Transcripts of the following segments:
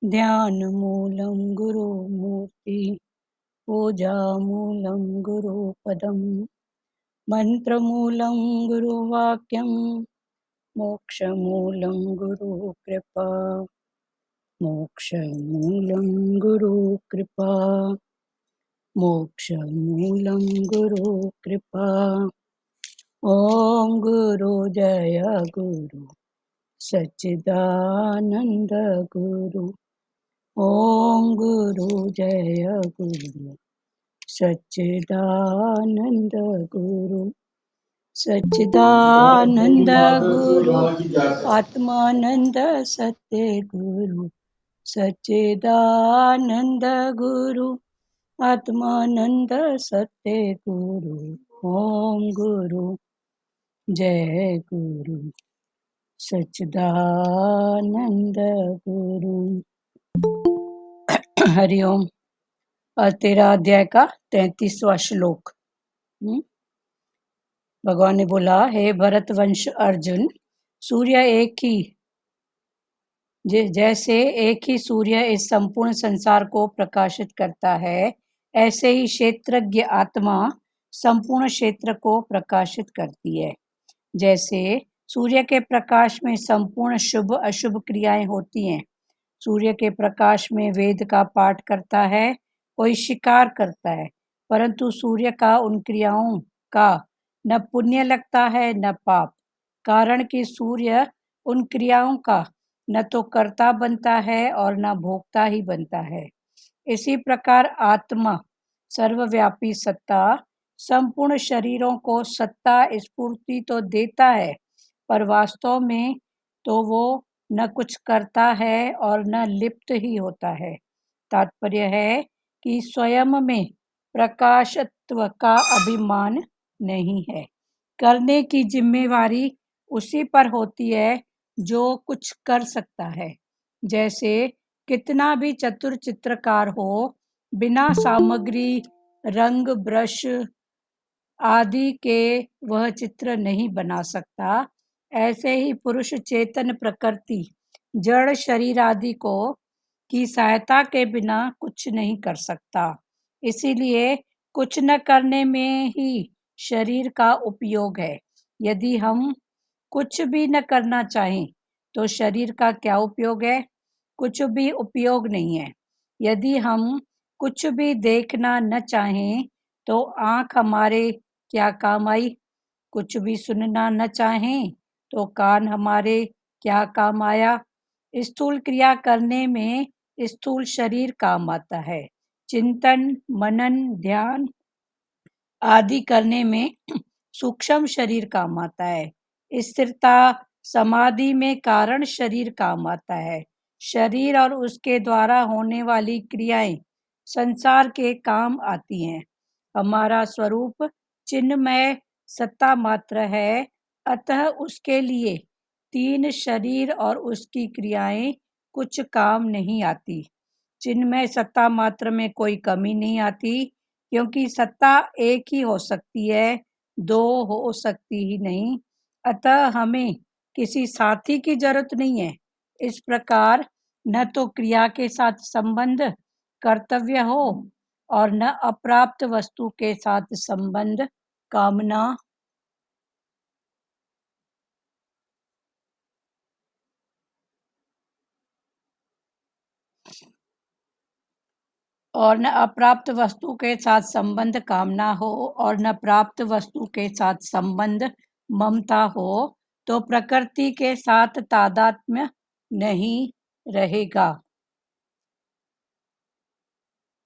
ध्यानमूलं गुरुमूर्ति पूजामूलं गुरुपदं मन्त्रमूलं गुरुवाक्यं मोक्षमूलं गुरुकृपा मोक्षमूलं गुरुकृपा मोक्षमूलं गुरुकृपा ॐ गुरु जय गुरु सच्चिदानंद गुरु ॐ गुरु जय गुरु सच्चिदानंद गुरु सच्चिदानंद गुरु आत्मानंद सत्य गुरु सच्चिदानंद गुरु आत्मानंद सत्य गुरु ओम गुरु जय गुरु सच्चिदानंद गुरु। हरिओम। और 13 अध्याय का 33वां श्लोक। भगवान ने बोला, हे भरतवंश अर्जुन, सूर्य एक ही जैसे एक ही सूर्य इस संपूर्ण संसार को प्रकाशित करता है, ऐसे ही क्षेत्रज्ञ आत्मा संपूर्ण क्षेत्र को प्रकाशित करती है। जैसे सूर्य के प्रकाश में संपूर्ण शुभ अशुभ क्रियाएं होती हैं। सूर्य के प्रकाश में वेद का पाठ करता है, कोई शिकार करता है, परंतु सूर्य का उन क्रियाओं का न पुण्य लगता है न पाप, कारण कि सूर्य उन क्रियाओं का न तो कर्ता बनता है और न भोक्ता ही बनता है। इसी प्रकार आत्मा सर्वव्यापी सत्ता संपूर्ण शरीरों को सत्ता स्फूर्ति तो देता है, पर वास्तव में तो वो न कुछ करता है और न लिप्त ही होता है। तात्पर्य है कि स्वयं में प्रकाशत्व का अभिमान नहीं है। करने की जिम्मेवारी उसी पर होती है जो कुछ कर सकता है। जैसे कितना भी चतुर चित्रकार हो, बिना सामग्री रंग ब्रश आदि के वह चित्र नहीं बना सकता, ऐसे ही पुरुष चेतन प्रकृति जड़ शरीर आदि को की सहायता के बिना कुछ नहीं कर सकता। इसीलिए कुछ न करने में ही शरीर का उपयोग है। यदि हम कुछ भी न करना चाहें तो शरीर का क्या उपयोग है? कुछ भी उपयोग नहीं है। यदि हम कुछ भी देखना न चाहें तो आँख हमारे क्या काम आई? कुछ भी सुनना न चाहें तो कान हमारे क्या काम आया? स्थूल क्रिया करने में स्थूल शरीर काम आता है। चिंतन, मनन, ध्यान आदि करने में सूक्ष्म शरीर काम आता है। स्थिरता समाधि में कारण शरीर काम आता है। शरीर और उसके द्वारा होने वाली क्रियाएं संसार के काम आती हैं। हमारा स्वरूप चिन्मय सत्ता मात्र है, अतः उसके लिए 3 शरीर और उसकी क्रियाएं कुछ काम नहीं आती। चिन्मय सत्ता मात्र में कोई कमी नहीं आती, क्योंकि सत्ता एक ही हो सकती है, 2 हो सकती ही नहीं। अतः हमें किसी साथी की जरूरत नहीं है। इस प्रकार न तो क्रिया के साथ संबंध कर्तव्य हो और न अप्राप्त वस्तु के साथ संबंध कामना और न अप्राप्त वस्तु के साथ संबंध कामना हो और न प्राप्त वस्तु के साथ संबंध ममता हो, तो प्रकृति के साथ तादात्म्य नहीं रहेगा।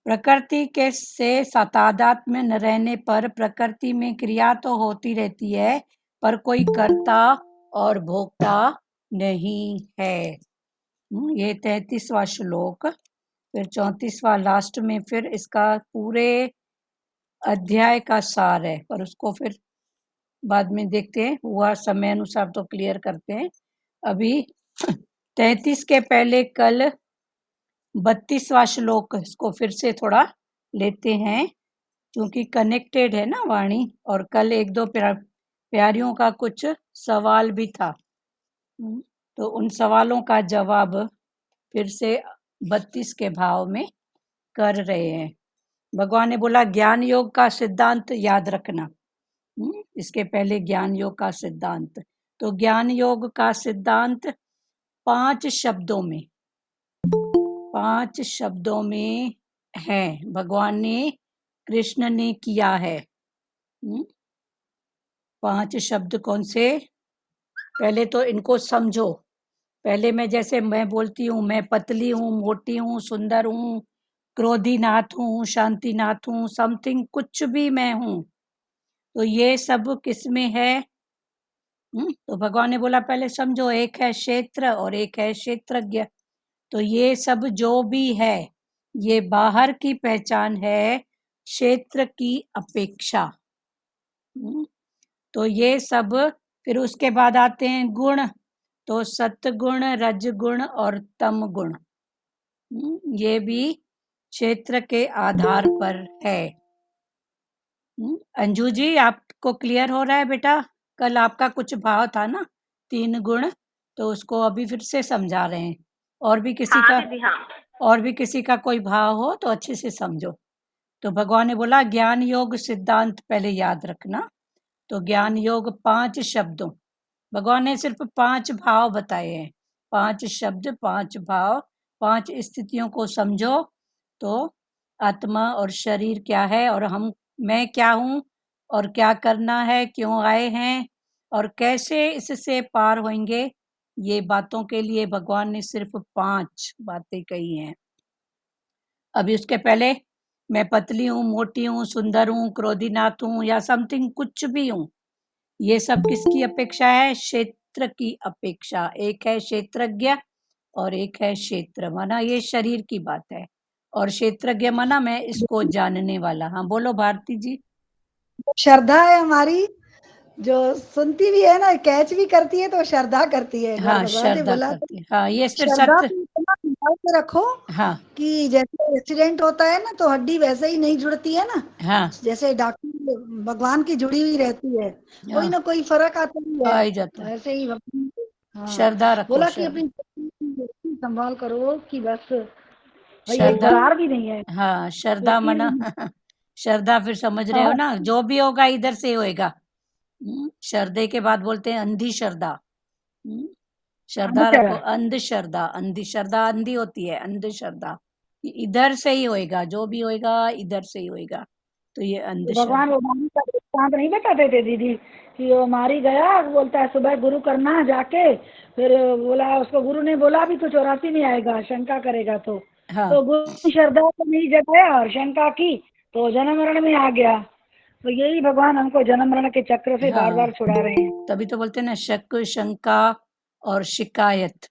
प्रकृति के से तादात्म्य न रहने पर प्रकृति में क्रिया तो होती रहती है, पर कोई कर्ता और भोक्ता नहीं है। ये 33वां श्लोक। फिर 34वां लास्ट में फिर इसका पूरे अध्याय का सार है, पर उसको फिर बाद में देखते हैं, हुआ समय अनुसार तो क्लियर करते हैं। अभी 33 के पहले कल 32वां श्लोक इसको फिर से थोड़ा लेते हैं, क्योंकि कनेक्टेड है ना वाणी। और कल 1-2 प्यारियों का कुछ सवाल भी था, तो उन सवालों का जवाब फिर से 32 के भाव में कर रहे हैं। भगवान ने बोला ज्ञान योग का सिद्धांत याद रखना। इसके पहले ज्ञान योग का सिद्धांत, तो ज्ञान योग का सिद्धांत 5 शब्दों में है, भगवान ने, कृष्ण ने किया है। 5 शब्द कौन से? पहले तो इनको समझो। पहले मैं बोलती हूँ, मैं पतली हूँ, मोटी हूँ, सुंदर हूँ, क्रोधीनाथ हूँ, शांतिनाथ हूँ, समथिंग कुछ भी मैं हूँ, तो ये सब किस में है? तो भगवान ने बोला पहले समझो, एक है क्षेत्र और एक है क्षेत्रज्ञ। तो ये सब जो भी है ये बाहर की पहचान है क्षेत्र की अपेक्षा। तो ये सब, फिर उसके बाद आते हैं गुण, तो सत्गुण, रजगुण और तम गुण। ये भी क्षेत्र के आधार पर है। अंजू जी, आपको क्लियर हो रहा है बेटा? कल आपका कुछ भाव था ना, 3 गुण, तो उसको अभी फिर से समझा रहे हैं। और भी किसी हाँ का दीदी, हाँ। और भी किसी का कोई भाव हो तो अच्छे से समझो। तो भगवान ने बोला ज्ञान योग सिद्धांत पहले याद रखना। तो ज्ञान योग 5 शब्दों, भगवान ने सिर्फ 5 भाव बताए हैं, 5 शब्द, 5 भाव, 5 स्थितियों को समझो। तो आत्मा और शरीर क्या है, और मैं क्या हूँ, और क्या करना है, क्यों आए हैं, और कैसे इससे पार होंगे, ये बातों के लिए भगवान ने सिर्फ 5 बातें कही हैं। अभी उसके पहले मैं पतली हूँ, मोटी हूँ, सुंदर हूँ, क्रोधीनाथ हूँ, या समथिंग कुछ भी हूँ, ये सब किसकी अपेक्षा है? क्षेत्र की अपेक्षा। एक है क्षेत्रज्ञ और एक है क्षेत्र, माना ये शरीर की बात है, और क्षेत्रज्ञ माना मैं इसको जानने वाला। हाँ बोलो भारती जी। श्रद्धा है हमारी, जो सुनती भी है ना, कैच भी करती है, तो श्रद्धा करती है। एक बार हाँ भगवान ने श्रद्धा बोला करती है। हाँ ये फिर श्रद्धा सत्य। को इतना संभाल के रखो हाँ कि जैसे एक्सीडेंट होता है ना, तो हड्डी वैसे ही नहीं जुड़ती है ना, हाँ जैसे डॉक्टर भगवान की जुड़ी हुई रहती है, कोई हाँ, ना कोई फर्क आता ही आ है। ही जाता है। ऐसे ही भगवान, हाँ, श्रद्धा रखो, बोला कि श्रद्धा, अपनी संभाल करो कि बस भाई एक श्रद्धा। दरार भी नहीं है। हाँ श्रद्धा मना लेकिन श्रद्धा, फिर समझ रहे हो हाँ, ना, जो भी होगा इधर से होएगा। श्रद्धे के बाद बोलते हैं अंधी श्रद्धा। श्रद्धा रखो, अंधश्रद्धा, अंधी श्रद्धा अंधी होती है, अंधश्रद्धा इधर से ही होएगा, जो भी होएगा इधर से ही होएगा, तो ये भगवान अंधश्रद्धा। वो मारी का दृष्टांत नहीं बताते थे दीदी, कि वो मारी गया, बोलता है सुबह गुरु करना जाके, फिर बोला, उसको गुरु ने बोला भी तो 84 नहीं आएगा, शंका करेगा हाँ तो गुरु श्रद्धा को नहीं जताया और शंका की, तो जन्म मरण में आ गया। तो यही भगवान हमको जन्म मरण के चक्र से बार हाँ, बार छुड़ा रहे हैं। तभी तो बोलते हैं ना, शक, शंका और शिकायत।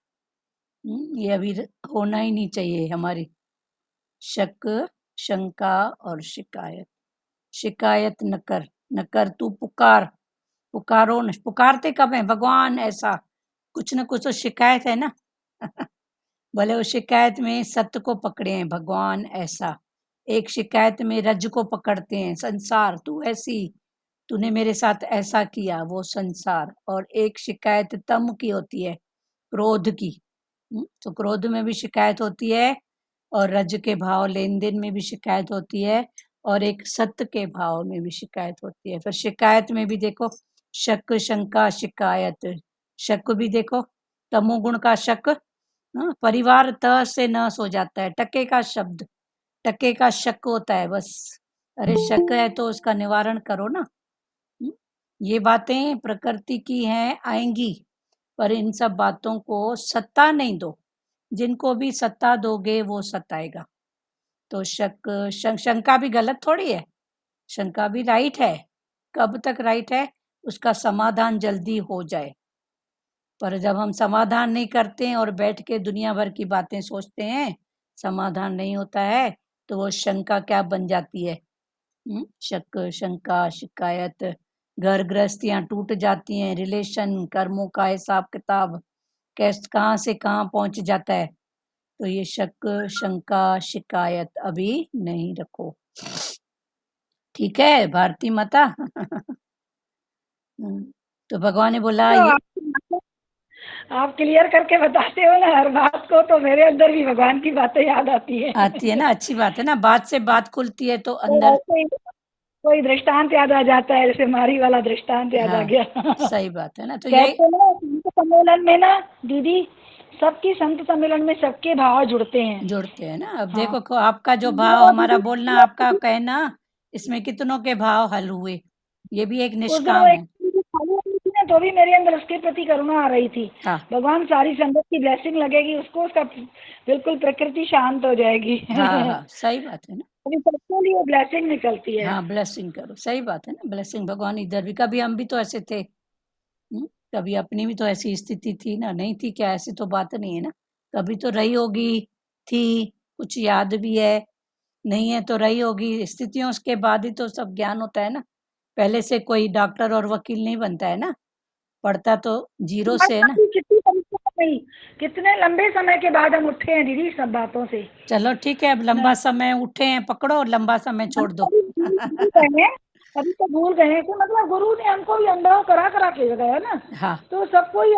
ये अभी होना ही नहीं चाहिए हमारी। शक, शंका और शिकायत। शिकायत न कर, न कर, तू पुकार, पुकारो न, पुकारते कब है भगवान? ऐसा कुछ न कुछ तो शिकायत है ना। भले वो शिकायत में सत्य को पकड़े हैं भगवान, ऐसा एक शिकायत में रज को पकड़ते हैं, संसार, तू ऐसी, तूने मेरे साथ ऐसा किया, वो संसार। और एक शिकायत तम की होती है, क्रोध की। तो क्रोध में भी शिकायत होती है, और रज के भाव लेन देन में भी शिकायत होती है, और एक सत्य के भाव में भी शिकायत होती है। फिर शिकायत में भी देखो, शक, शंका, शिकायत। शक भी देखो, तमोगुण का शक। परिवार त से न सो जाता है, टके का शब्द, टके का शक होता है बस। अरे शक है तो उसका निवारण करो ना। ये बातें प्रकृति की हैं, आएंगी, पर इन सब बातों को सत्ता नहीं दो। जिनको भी सत्ता दोगे वो सताएगा। तो शक, शंका भी गलत थोड़ी है, शंका भी राइट है। कब तक राइट है? उसका समाधान जल्दी हो जाए। पर जब हम समाधान नहीं करते हैं और बैठ के दुनिया भर की बातें सोचते हैं, समाधान नहीं होता है, तो वो शंका क्या बन जाती है? शक, शंका, शिकायत, घर गृहस्थियां टूट जाती हैं, रिलेशन, कर्मों का हिसाब किताब कैस कहाँ से कहाँ पहुंच जाता है। तो ये शक, शंका, शिकायत अभी नहीं रखो। ठीक है भारती माता? तो भगवान ने बोला तो ये, आप क्लियर करके बताते हो ना हर बात को, तो मेरे अंदर भी भगवान की बातें याद आती है। आती है ना, अच्छी बात है ना, बात से बात खुलती है तो तो अंदर। ऐसे ही कोई दृष्टांत याद आ जाता है, जैसे मारी वाला दृष्टांत याद आ हाँ, गया। सही बात है ना, तो यही कहते हैं ना संत सम्मेलन में ना दीदी, सबकी संत सम्मेलन में सबके भाव जुड़ते हैं। जुड़ते हैं ना। अब हाँ, देखो को आपका जो भाव, वो हमारा दीदी बोलना, आपका कहना, इसमें कितनों के भाव हल हुए। ये भी एक उस दिन वो निष्काम एक है। दीदी खाली हुई थी ना, तो भी मेरे अंदर उसके प्रति करुणा आ रही थी। हाँ भगवान सारी संगत की ब्लेसिंग लगेगी उसको, उसका बिल्कुल प्रकृति शांत हो जाएगी। हाँ हाँ, सही बात है ना। अभी सबके लिए ब्लेसिंग निकलती है। हाँ, ब्लेसिंग करो, सही बात है ना, ब्लेसिंग भगवान इधर भी, कभी हम भी तो ऐसे थे। कभी अपनी भी तो ऐसी स्थिति थी ना, नहीं थी क्या, ऐसी तो बात नहीं है ना। कभी तो रही होगी, थी, कुछ याद भी है, नहीं है तो रही होगी स्थितियों, उसके बाद ही तो सब ज्ञान होता है ना। पहले से कोई डॉक्टर और वकील नहीं बनता है ना, पढ़ता तो जीरो हमारे से है साथ ना। भी कितनी परीक्षा गई, कितने लंबे समय के बाद हम उठे हैं दीदी सब बातों से। चलो ठीक है, अब लंबा समय उठे हैं, पकड़ो, और लंबा समय हम छोड़ दो। कभी भूल गए हैं, कभी तो भूल गए हैं कि मतलब गुरु ने हमको भी अनुभव करा करा के लगाया ना। हाँ, तो सब कोई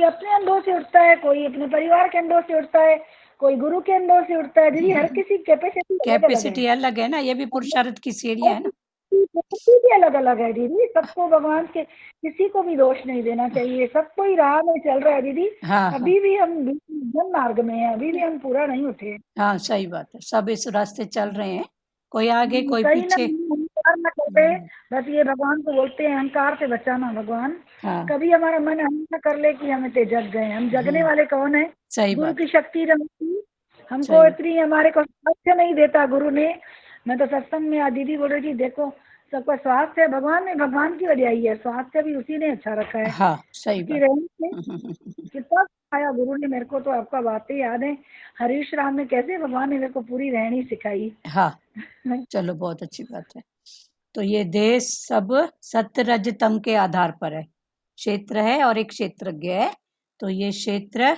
अपने अनुभव से उठता है, कोई अपने परिवार के अनुभव से उठता है, कोई गुरु के अनुभव से उठता है। दीदी हर किसी की कैपेसिटी अलग अलग है। कैपेसिटी अलग है ना, ये भी पुरुषार्थ की सीढ़ियां हर है ना। किसी की प्रकृति भी अलग अलग है दीदी। सबको भगवान के किसी को भी दोष नहीं देना चाहिए, सब कोई राह में चल रहा है दीदी। हाँ हाँ अभी भी हम जन मार्ग में हैं, अभी भी हम पूरा नहीं उठे हैं। हाँ, सही बात है, सब इस रास्ते चल रहे हैं, कोई आगे कोई कहीं ना पीछे। कहीं अहंकार न करते। बस ये भगवान को बोलते हैं अहंकार से बचाना भगवान। हाँ कभी हमारा मन हम न कर ले कि हम इतने जग गए। हम जगने वाले कौन है? सही गुरु बात की है, शक्ति रही, सही हमको बात। इतनी हमारे को स्वास्थ्य नहीं देता गुरु ने। मैं तो सत्संग में आज दीदी बोल रही थी, देखो सबका स्वास्थ्य भगवान ने, भगवान की वजह ही है, स्वास्थ्य भी उसी ने अच्छा रखा है। हाँ, सही उसकी बात। रहनी से कितना सिखाया गुरु ने मेरे को, तो आपका बातें याद है हरीश राम में कैसे भगवान ने मेरे को पूरी रहनी सिखाई। हाँ, चलो बहुत अच्छी बात है। तो ये देश सब सत्य रज तम के आधार पर है, क्षेत्र है और एक क्षेत्रज्ञ है। तो ये क्षेत्र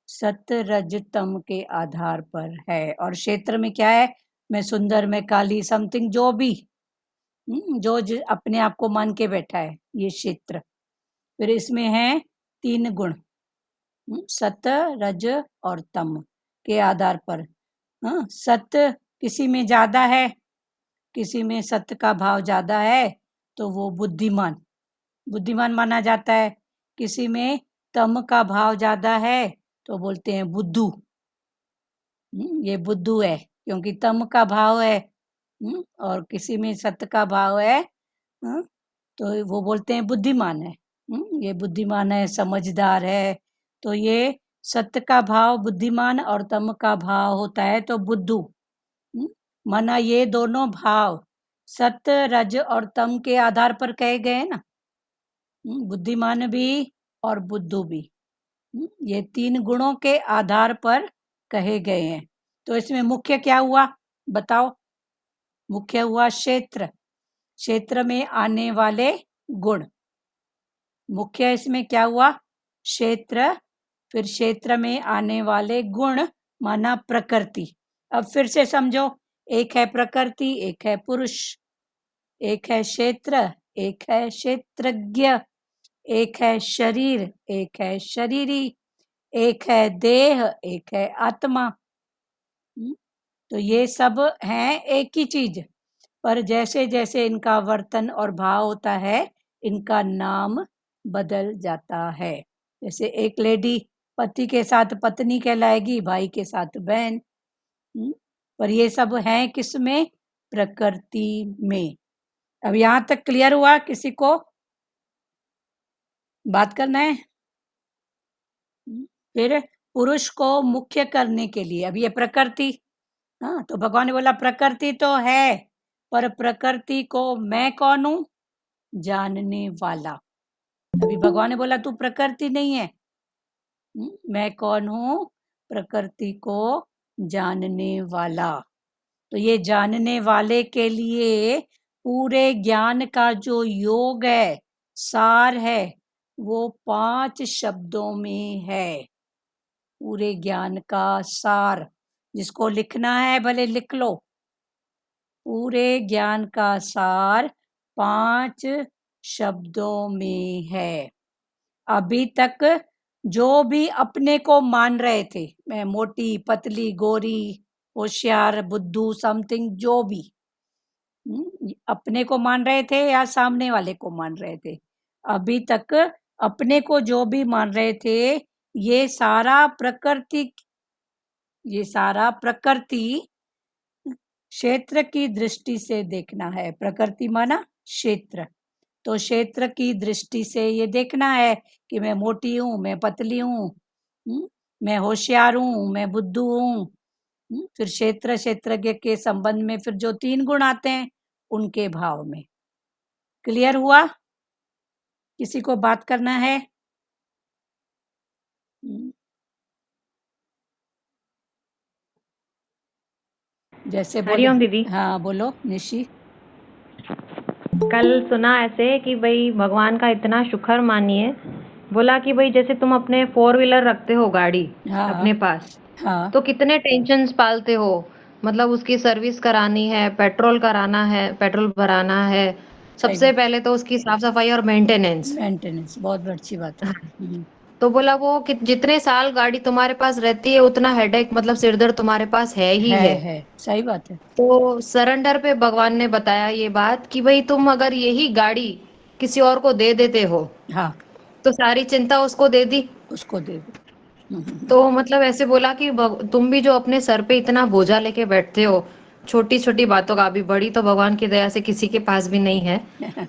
सत्य रज तम के आधार पर है, और क्षेत्र में क्या है, मैं सुंदर, मैं काली, समथिंग जो भी, अपने आप को मान के बैठा है, ये क्षेत्र। फिर इसमें है 3 गुण, सत्य, रज और तम के आधार पर। हाँ, सत्य किसी में ज्यादा है, किसी में सत्य का भाव ज्यादा है, तो वो बुद्धिमान बुद्धिमान माना जाता है। किसी में तम का भाव ज्यादा है, तो बोलते हैं बुद्धू। ये बुद्धू है, क्योंकि तम का भाव है। और किसी में सत्य का भाव है, हम्म, तो वो बोलते हैं बुद्धिमान है। ये बुद्धिमान है, समझदार है। तो ये सत्य का भाव बुद्धिमान और तम का भाव होता है तो बुद्धू। हम्म, माना ये दोनों भाव सत्य, रज और तम के आधार पर कहे गए हैं ना। बुद्धिमान भी और बुद्धू भी, ये 3 गुणों के आधार पर कहे गए हैं। तो इसमें मुख्य क्या हुआ, बताओ। मुख्य हुआ क्षेत्र, क्षेत्र में आने वाले गुण। मुख्य इसमें क्या हुआ, क्षेत्र। फिर क्षेत्र में आने वाले गुण माना प्रकृति। अब फिर से समझो, एक है प्रकृति, एक है पुरुष, एक है क्षेत्र, एक है क्षेत्रज्ञ, एक है शरीर, एक है शरीरी, एक है देह, एक है आत्मा। तो ये सब हैं एक ही चीज, पर जैसे जैसे इनका वर्तन और भाव होता है, इनका नाम बदल जाता है। जैसे एक लेडी पति के साथ पत्नी कहलाएगी, भाई के साथ बहन। पर ये सब है किस में, प्रकृति में। अब यहाँ तक क्लियर हुआ, किसी को बात करना है? फिर पुरुष को मुख्य करने के लिए, अब ये प्रकृति, हाँ, तो भगवान ने बोला प्रकृति तो है, पर प्रकृति को मैं कौन हूं, जानने वाला। अभी भगवान ने बोला तू प्रकृति नहीं है। मैं कौन हूं, प्रकृति को जानने वाला। तो ये जानने वाले के लिए पूरे ज्ञान का जो योग है, सार है, वो 5 शब्दों में है। पूरे ज्ञान का सार, जिसको लिखना है भले लिख लो। पूरे ज्ञान का सार 5 शब्दों में है। अभी तक जो भी अपने को मान रहे थे, मैं मोटी, पतली, गोरी, होशियार, बुद्धू, समथिंग, जो भी अपने को मान रहे थे या सामने वाले को मान रहे थे, अभी तक अपने को जो भी मान रहे थे, ये सारा प्रकृति क्षेत्र की दृष्टि से देखना है। प्रकृति माना क्षेत्र, तो क्षेत्र की दृष्टि से ये देखना है कि मैं मोटी हूँ, मैं पतली हूँ, मैं होशियार हूँ, मैं बुद्धू हूँ। फिर क्षेत्रज्ञ के संबंध में फिर जो 3 गुण आते हैं, उनके भाव में। क्लियर हुआ? किसी को बात करना है? जैसे बोले। हरिओम दीदी। हाँ बोलो निशी। कल सुना ऐसे कि भाई भगवान का इतना शुक्र मानिए, बोला कि भाई जैसे तुम अपने 4 व्हीलर रखते हो गाड़ी हाँ अपने पास, हाँ तो कितने टेंशन्स पालते हो, मतलब उसकी सर्विस करानी है, पेट्रोल कराना है, पेट्रोल भराना है, सही सबसे बात। पहले तो उसकी साफ सफाई और मेंटेनेंस। मेंटेनेंस बहुत अच्छी बात है। तो बोला वो कि जितने साल गाड़ी तुम्हारे पास रहती है उतना हेडेक, मतलब सिरदर्द तुम्हारे पास है ही है। है सही बात है। तो सरेंडर पे भगवान ने बताया ये बात कि भाई तुम अगर यही गाड़ी किसी और को दे देते हो हाँ तो सारी चिंता उसको दे दी। उसको दे दो। तो मतलब ऐसे बोला कि तुम भी जो अपने सर पे इतना बोझा लेके बैठते हो, छोटी छोटी बातों का, अभी बड़ी तो भगवान की दया से किसी के पास भी नहीं है,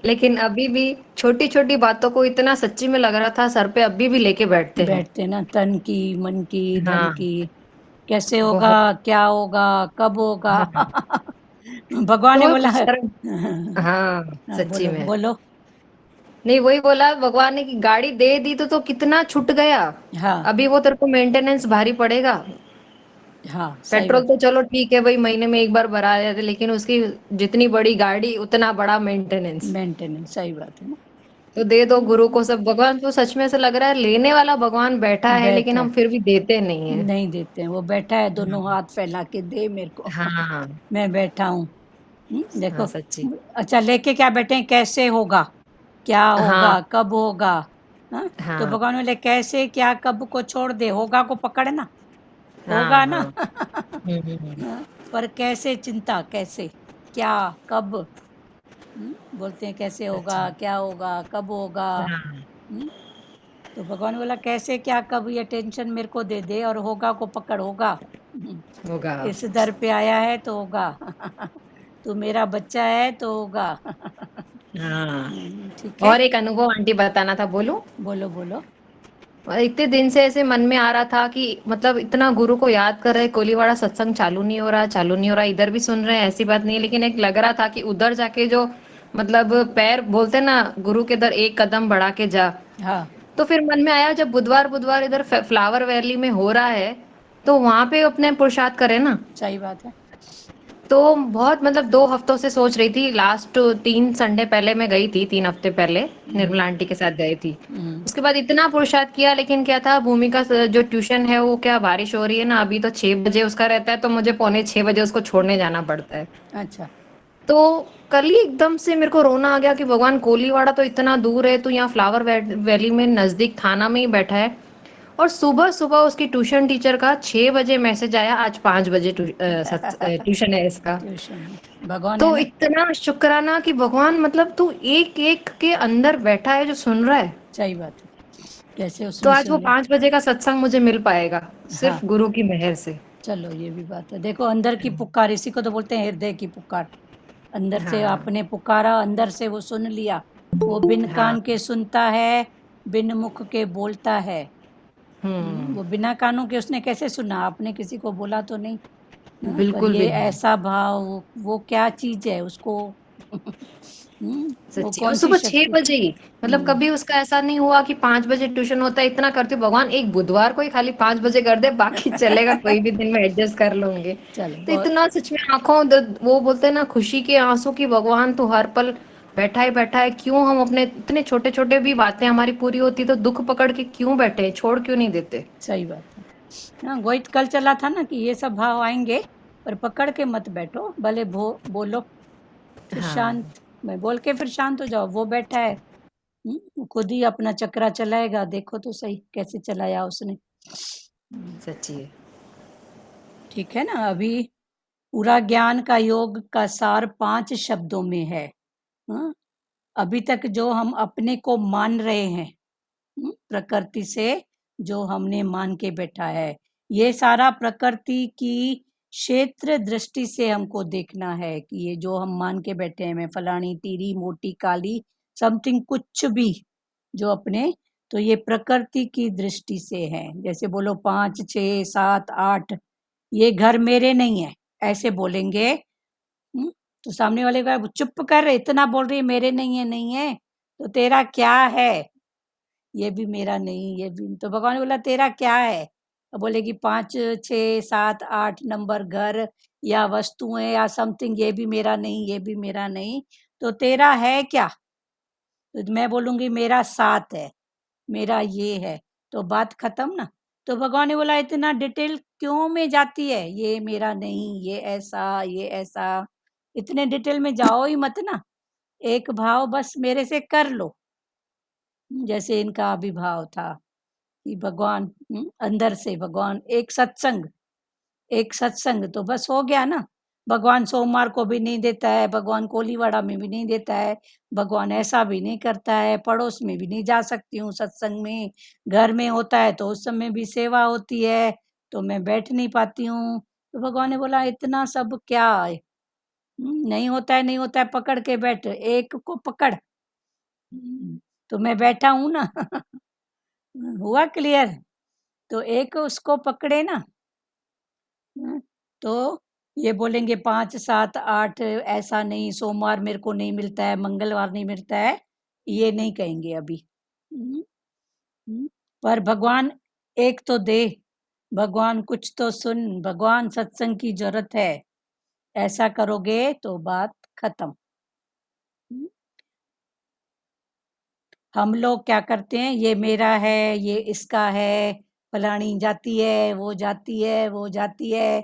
लेकिन अभी भी छोटी छोटी बातों को इतना सच्ची में लग रहा था सर पे अभी भी लेके बैठते हैं। बैठते ना, तन की, मन की, धन हाँ, की, कैसे होगा, बहुत। क्या होगा, कब होगा। हाँ, भगवान ने तो बोला है। सर, हाँ, हाँ, सच्ची बोलो में। बोलो। नहीं, वही बोला भगवान ने कि गाड़ी दे दी तो कितना छूट गया। हाँ अभी वो तेरे को मेंटेनेंस भारी पड़ेगा। हाँ सही पेट्रोल बात। तो चलो ठीक है भाई, महीने में एक बार भरा देते, लेकिन उसकी जितनी बड़ी गाड़ी उतना बड़ा मेंटेनेंस। मेंटेनेंस सही बात है ना। तो दे दो गुरु को सब। भगवान तो सच में से लग रहा है लेने वाला भगवान बैठा है, लेकिन बैठा हम है, फिर भी देते नहीं है। नहीं देते हैं, वो बैठा है दोनों हाथ फैला के, दे मेरे को। हाँ, मैं बैठा हूँ। देखो। हाँ, सच्ची। अच्छा लेके क्या बैठे हैं, कैसे होगा, क्या हाँ, होगा, कब होगा। हाँ, तो हाँ, भगवान बोले कैसे क्या कब को छोड़ दे, होगा को पकड़ना, हाँ, होगा ना। हाँ। हाँ, पर कैसे चिंता, कैसे, क्या, कब। बोलते हैं कैसे अच्छा। होगा, क्या होगा, कब होगा। हाँ, हम्म, तो भगवान बोला कैसे क्या कब ये टेंशन मेरे को दे दे, और होगा को पकड़, होगा। होगा। इस दर पे आया है तो होगा। तू मेरा बच्चा है तो होगा। हाँ। ठीक है। और एक अनुभव आंटी बताना था, बोलूं? बोलो बोलो। और इतने दिन से ऐसे मन में आ रहा था कि मतलब इतना गुरु को याद कर रहे, कोलीवाड़ा सत्संग चालू नहीं हो रहा, चालू नहीं हो रहा, इधर भी सुन रहे हैं, ऐसी बात नहीं है, लेकिन एक लग रहा था कि उधर जाके जो, मतलब पैर बोलते ना, गुरु के इधर एक कदम बढ़ा के जा। हाँ तो फिर मन में आया जब बुधवार बुधवार इधर फ्लावर वैली में हो रहा है, तो वहां पे अपने पुरुषार्थ करें ना। सही बात है। तो बहुत, मतलब 2 हफ्तों से सोच रही थी, लास्ट 3 संडे पहले मैं गई थी, 3 हफ्ते पहले निर्मला आंटी के साथ गई थी। हम्म, उसके बाद इतना पुरुषार्थ किया, लेकिन क्या था, भूमिका जो ट्यूशन है वो, क्या बारिश हो रही है ना, अभी तो 6 बजे उसका रहता है, तो मुझे पौने 6 बजे उसको छोड़ने जाना पड़ता है। अच्छा। तो कल ही एकदम से मेरे को रोना आ गया कि भगवान, कोलीवाड़ा तो इतना दूर है, तो यहाँ फ्लावर वैली में नजदीक थाना में ही बैठा है, और सुबह सुबह उसकी ट्यूशन टीचर का 6 बजे मैसेज आया, आज 5 बजे ट्यूशन है इसका। ट्यूशन है, भगवान है तो ना। इतना शुक्राना कि भगवान, मतलब तू एक एक के अंदर बैठा है जो सुन रहा है। सही बात है, कैसे तो उसने आज सुन वो लिया। 5 बजे का सत्संग मुझे मिल पाएगा, हाँ सिर्फ गुरु की मेहर से। चलो ये भी बात है, देखो अंदर की पुकार, इसी को तो बोलते हैं हृदय की पुकार। अंदर से हाँ, आपने पुकारा, अंदर से वो सुन लिया। वो बिन हाँ। कान के सुनता है, बिन मुख के बोलता है। हम्म। वो बिना कानों के उसने कैसे सुना, आपने किसी को बोला तो नहीं। पर बिल्कुल ये भी नहीं। ऐसा भाव, वो क्या चीज है उसको। वो सच्ची, और कौन सी सुबह छह शक्ति। बजे ही, मतलब हम्म, कभी उसका ऐसा नहीं हुआ कि 5 बजे ट्यूशन होता है, इतना करती हूँ भगवान, एक बुधवार को ही खाली 5 बजे कर दे, बाकी चलेगा, कोई भी दिन में एडजस्ट कर लूंगी। चलो तो बहुत। इतना सच में आंखों वो बोलते हैं ना, खुशी के आंसू की, भगवान तो हर पल बैठा ही बैठा है, क्यों हम अपने इतने छोटे छोटे भी बातें हमारी पूरी होती तो दुख पकड़ के क्यों बैठे, छोड़ क्यों नहीं देते। सही बात है। हाँ वही तो कल चला था ना कि ये सब भाव आएंगे, पर पकड़ के मत बैठो, भले बोलो, फिर हाँ, शांत, मैं बोल के फिर शांत हो जाओ, वो बैठा है। खुद ही अपना चक्रा चलाएगा, देखो तो सही कैसे चलाया उसने। सच्ची है। ठीक है ना। अभी पूरा ज्ञान का योग का सार 5 शब्दों में है। हाँ? अभी तक जो हम अपने को मान रहे हैं, प्रकृति से जो हमने मान के बैठा है, ये सारा प्रकृति की क्षेत्र दृष्टि से हमको देखना है कि ये जो हम मान के बैठे हैं, मैं फलानी टीरी मोटी काली समथिंग कुछ भी जो अपने, तो ये प्रकृति की दृष्टि से है। जैसे बोलो 5 6 7 8 ये घर मेरे नहीं है, ऐसे बोलेंगे। तो सामने वाले का चुप कर, इतना बोल रही है मेरे नहीं है, नहीं है तो तेरा क्या है? ये भी मेरा नहीं, ये भी। तो भगवान ने बोला तेरा क्या है? तो बोलेगी 5 6 7 8 नंबर घर या वस्तुएं या समथिंग, ये भी मेरा नहीं, ये भी मेरा नहीं, तो तेरा है क्या? तो मैं बोलूंगी मेरा 7 है, मेरा ये है, तो बात खत्म ना। तो भगवान ने बोला इतना डिटेल क्यों में जाती है? ये मेरा नहीं, ये ऐसा, ये ऐसा, इतने डिटेल में जाओ ही मत ना। एक भाव बस मेरे से कर लो। जैसे इनका अभिभाव था कि भगवान, अंदर से भगवान, एक सत्संग तो बस हो गया ना। भगवान सोमवार को भी नहीं देता है, भगवान कोलीवाड़ा में भी नहीं देता है, भगवान ऐसा भी नहीं करता है, पड़ोस में भी नहीं जा सकती हूँ सत्संग में, घर में होता है तो उस समय भी सेवा होती है तो मैं बैठ नहीं पाती हूँ। तो भगवान ने बोला इतना सब क्या है? नहीं होता है, नहीं होता है, पकड़ के बैठ, एक को पकड़। तो मैं बैठा हूँ ना। हुआ क्लियर? तो एक उसको पकड़े ना। तो ये बोलेंगे 5 7 8 ऐसा नहीं, सोमवार मेरे को नहीं मिलता है, मंगलवार नहीं मिलता है, ये नहीं कहेंगे अभी। हम्म, हम्म, पर भगवान एक तो दे, भगवान कुछ तो सुन, भगवान सत्संग की जरूरत है, ऐसा करोगे तो बात खत्म। हम लोग क्या करते हैं, ये मेरा है, ये इसका है, फलानी जाती है, वो जाती है, वो जाती है।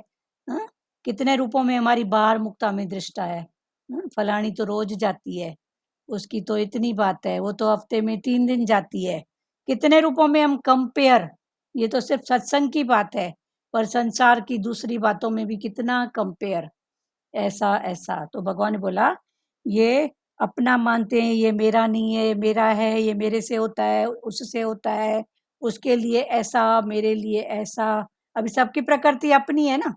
हाँ? कितने रूपों में हमारी बाहर मुक्ता में दृष्टा है। फलानी तो रोज जाती है, उसकी तो इतनी बात है, वो तो हफ्ते में 3 दिन जाती है। कितने रूपों में हम कंपेयर। ये तो सिर्फ सत्संग की बात है, पर संसार की दूसरी बातों में भी कितना कंपेयर, ऐसा ऐसा। तो भगवान ने बोला ये अपना मानते हैं, ये मेरा नहीं है, ये मेरा है, ये मेरे से होता है, उससे होता है, उसके लिए ऐसा, मेरे लिए ऐसा। अभी सबकी प्रकृति अपनी है ना।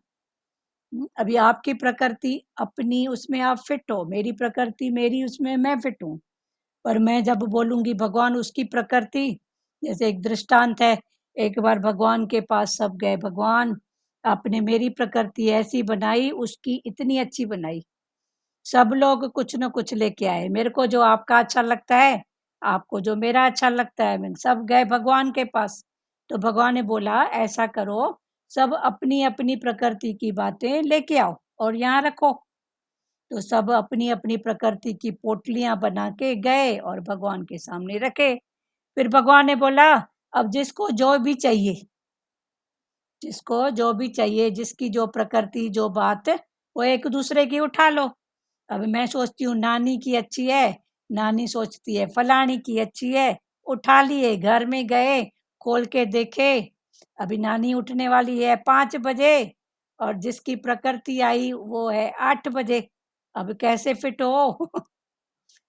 अभी आपकी प्रकृति अपनी, उसमें आप फिट हो, मेरी प्रकृति मेरी, उसमें मैं फिट हूँ। पर मैं जब बोलूंगी भगवान उसकी प्रकृति, जैसे एक दृष्टांत है, एक बार भगवान के पास सब गए, भगवान आपने मेरी प्रकृति ऐसी बनाई, उसकी इतनी अच्छी बनाई, सब लोग कुछ न कुछ लेके आए, मेरे को जो आपका अच्छा लगता है, आपको जो मेरा अच्छा लगता है, मैं सब गए भगवान के पास। तो भगवान ने बोला ऐसा करो, सब अपनी अपनी प्रकृति की बातें लेके आओ और यहाँ रखो। तो सब अपनी अपनी प्रकृति की पोटलियां बना के गए और भगवान के सामने रखे। फिर भगवान ने बोला अब जिसको जो भी चाहिए, जिसको जो भी चाहिए, जिसकी जो प्रकृति जो बात, वो एक दूसरे की उठा लो। अब मैं सोचती हूँ नानी की अच्छी है, नानी सोचती है फलानी की अच्छी है, उठा लिए, घर में गए, खोल के देखे, अभी नानी उठने वाली है 5 बजे और जिसकी प्रकृति आई वो है 8 बजे। अब कैसे फिट हो?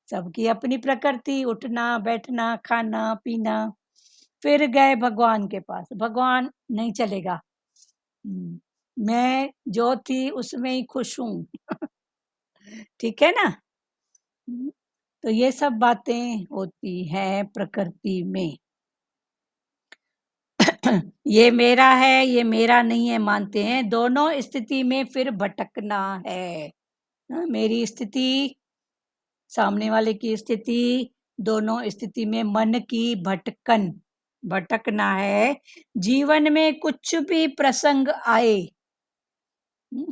सबकी अपनी प्रकृति, उठना बैठना खाना पीना। फिर गए भगवान के पास, भगवान नहीं चलेगा, मैं जो थी उसमें ही खुश हूँ। ठीक है ना। तो ये सब बातें होती हैं प्रकृति में। ये मेरा है, ये मेरा नहीं है मानते हैं, दोनों स्थिति में फिर भटकना है। मेरी स्थिति, सामने वाले की स्थिति, दोनों स्थिति में मन की भटकना है। जीवन में कुछ भी प्रसंग आए,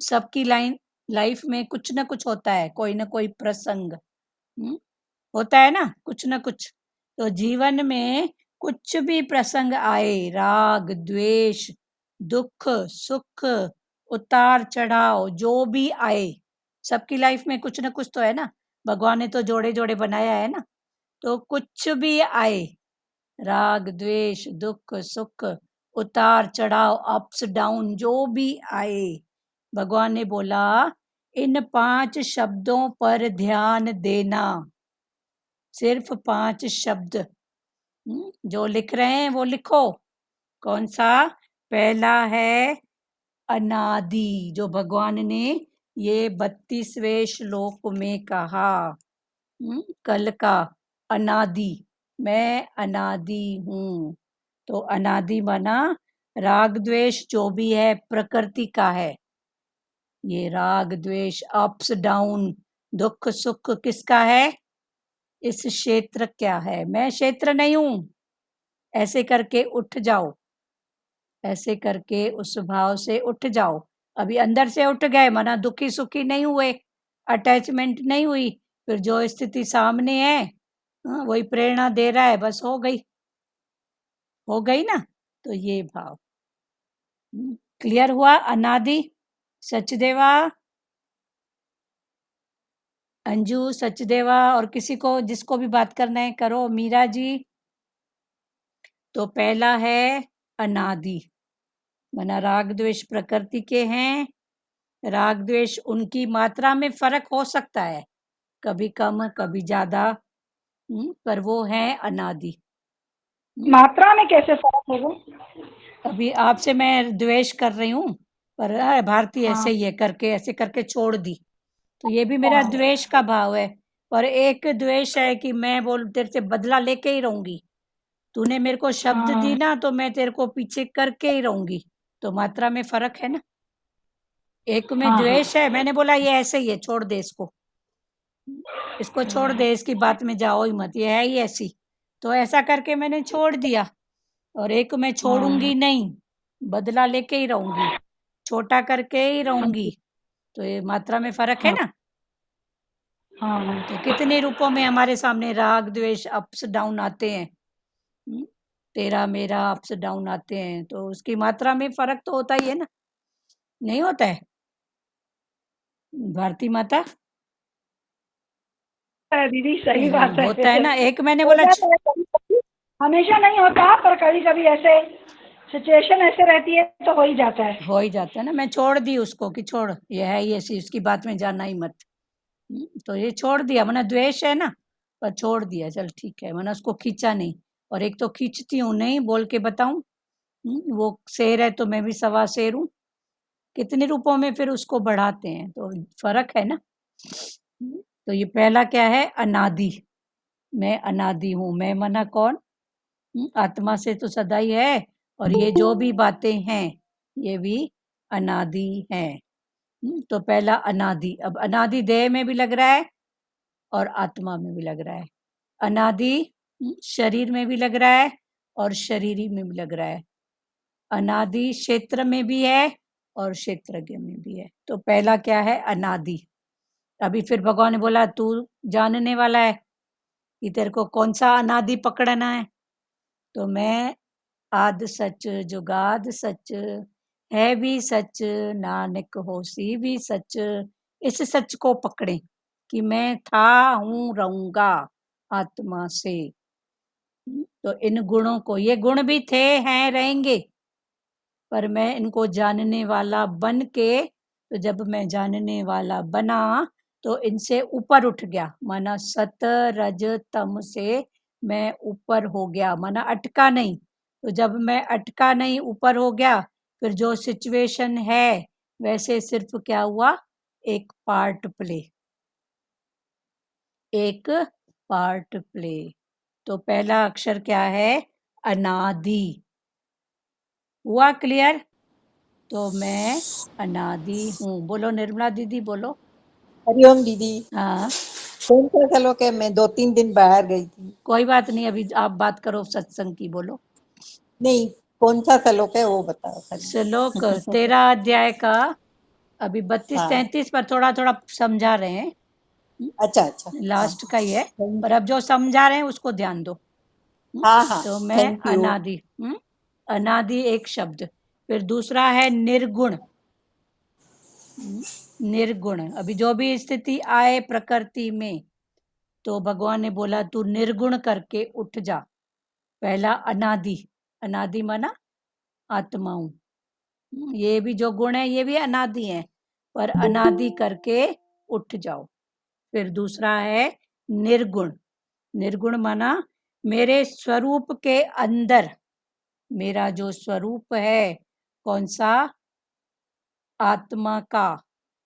सबकी लाइफ में कुछ ना कुछ होता है, कोई ना कोई प्रसंग होता है ना, कुछ ना कुछ। तो जीवन में कुछ भी प्रसंग आए, राग द्वेष दुख सुख उतार चढ़ाव जो भी आए, सबकी लाइफ में कुछ ना कुछ तो है ना। भगवान ने तो जोड़े जोड़े बनाया है ना। तो कुछ भी आए, राग द्वेष दुख सुख उतार चढ़ाव अप्स डाउन जो भी आए, भगवान ने बोला इन 5 शब्दों पर ध्यान देना। सिर्फ 5 शब्द जो लिख रहे हैं वो लिखो। कौन सा? पहला है अनादि, जो भगवान ने ये 32वें श्लोक में कहा। कल का अनादि, मैं अनादि हूँ। तो अनादि माना राग द्वेष जो भी है प्रकृति का है। ये राग द्वेष अप्स डाउन दुख सुख किसका है? इस क्षेत्र क्या है? मैं क्षेत्र नहीं हूं। ऐसे करके उठ जाओ, ऐसे करके उस भाव से उठ जाओ। अभी अंदर से उठ गए, माना दुखी सुखी नहीं हुए, अटैचमेंट नहीं हुई, फिर जो स्थिति सामने है वही प्रेरणा दे रहा है, बस हो गई, हो गई ना। तो ये भाव क्लियर हुआ। अनादि सचदेवा, अंजू सचदेवा, और किसी को जिसको भी बात करना है करो। मीरा जी, तो पहला है अनादि, माना राग द्वेष प्रकृति के हैं। राग द्वेष उनकी मात्रा में फर्क हो सकता है, कभी कम कभी ज्यादा, पर वो है अनादि। मात्रा में कैसे फर्क होगा? अभी आपसे मैं द्वेष कर रही हूँ, पर भारती ऐसे ही है, करके ऐसे करके छोड़ दी, तो ये भी मेरा द्वेष का भाव है। पर एक द्वेष है कि मैं बोल तेरे से बदला लेके ही रहूंगी, तूने मेरे को शब्द दी ना तो मैं तेरे को पीछे करके ही रहूंगी, तो मात्रा में फर्क है ना। एक में द्वेष है, मैंने बोला ये ऐसे ही है, छोड़ दे इसको, इसको छोड़ दे, इसकी बात में जाओ ही मत, ये है ही ऐसी, तो ऐसा करके मैंने छोड़ दिया। और एक मैं छोड़ूंगी नहीं, बदला लेके ही रहूंगी, छोटा करके ही रहूंगी, तो ये मात्रा में फर्क है ना। तो कितने रूपों में हमारे सामने राग द्वेष अप्स डाउन आते हैं, तेरा मेरा अप्स डाउन आते हैं, तो उसकी मात्रा में फर्क तो होता ही है ना, नहीं होता है भारती माता? दीदी सही बात है, होता है ना। एक मैंने हो बोला जाता है कभी-कभी, हमेशा नहीं होता, पर कभी कभी ऐसे सिचुएशन ऐसे रहती है तो हो ही जाता है। हो ही जाता है ना। मैं छोड़ दी उसको कि छोड़, ये है ये ऐसी, उसकी बात में जाना ही मत, तो ये छोड़ दिया, मना द्वेष है ना, पर छोड़ दिया, चल ठीक है, मना उसको खींचा नहीं। और एक तो खींचती हूँ नहीं, बोल के बताऊं, वो शेर है तो मैं भी सवा शेर हूँ, कितने रूपों में फिर उसको बढ़ाते हैं, तो फर्क है ना। तो ये पहला क्या है? अनादि, मैं अनादि हूँ। मैं मना कौन? आत्मा से तो सदा ही है, और ये जो भी बातें हैं ये भी अनादि हैं। तो पहला अनादि। अब अनादि देह में भी लग रहा है और आत्मा में भी लग रहा है। अनादि शरीर में भी लग रहा है और शरीरी में भी लग रहा है। अनादि क्षेत्र में भी है और क्षेत्रज्ञ में भी है। तो पहला क्या है? अनादि। अभी फिर भगवान ने बोला तू जानने वाला है कि तेरे को कौन सा अनादि पकड़ना है। तो मैं आद सच जुगाद सच है भी सच, नानक होसी भी सच, इस सच को पकड़े कि मैं था हूँ रहूंगा आत्मा से। तो इन गुणों को, ये गुण भी थे हैं रहेंगे, पर मैं इनको जानने वाला बन के, तो जब मैं जानने वाला बना तो इनसे ऊपर उठ गया, माना सत रज तम से मैं ऊपर हो गया, माना अटका नहीं। तो जब मैं अटका नहीं, ऊपर हो गया, फिर जो सिचुएशन है वैसे सिर्फ क्या हुआ? एक पार्ट प्ले, एक पार्ट प्ले। तो पहला अक्षर क्या है? अनादि। हुआ क्लियर? तो मैं अनादि हूँ। बोलो निर्मला दीदी, बोलो। हरिओम दीदी। हाँ, कौन सा श्लोक है? मैं 2-3 दिन बाहर गई थी। कोई बात नहीं, अभी आप बात करो सत्संग की, बोलो। नहीं, कौन सा श्लोक है वो बताओ खाली। श्लोक 13 अध्याय का, अभी 32-33 पर थोड़ा थोड़ा समझा रहे हैं, अच्छा अच्छा। लास्ट का ही है, पर अब जो समझा रहे हैं उसको ध्यान दो। हाँ तो मैं थैंक यू। अनादि, अनादि एक शब्द। फिर दूसरा है निर्गुण। निर्गुण, अभी जो भी स्थिति आए प्रकृति में, तो भगवान ने बोला तू निर्गुण करके उठ जा। पहला अनादि, अनादि माना आत्मा हूँ। ये भी जो गुण है ये भी अनादि है, पर अनादि करके उठ जाओ। फिर दूसरा है निर्गुण। निर्गुण माना मेरे स्वरूप के अंदर, मेरा जो स्वरूप है कौन सा, आत्मा का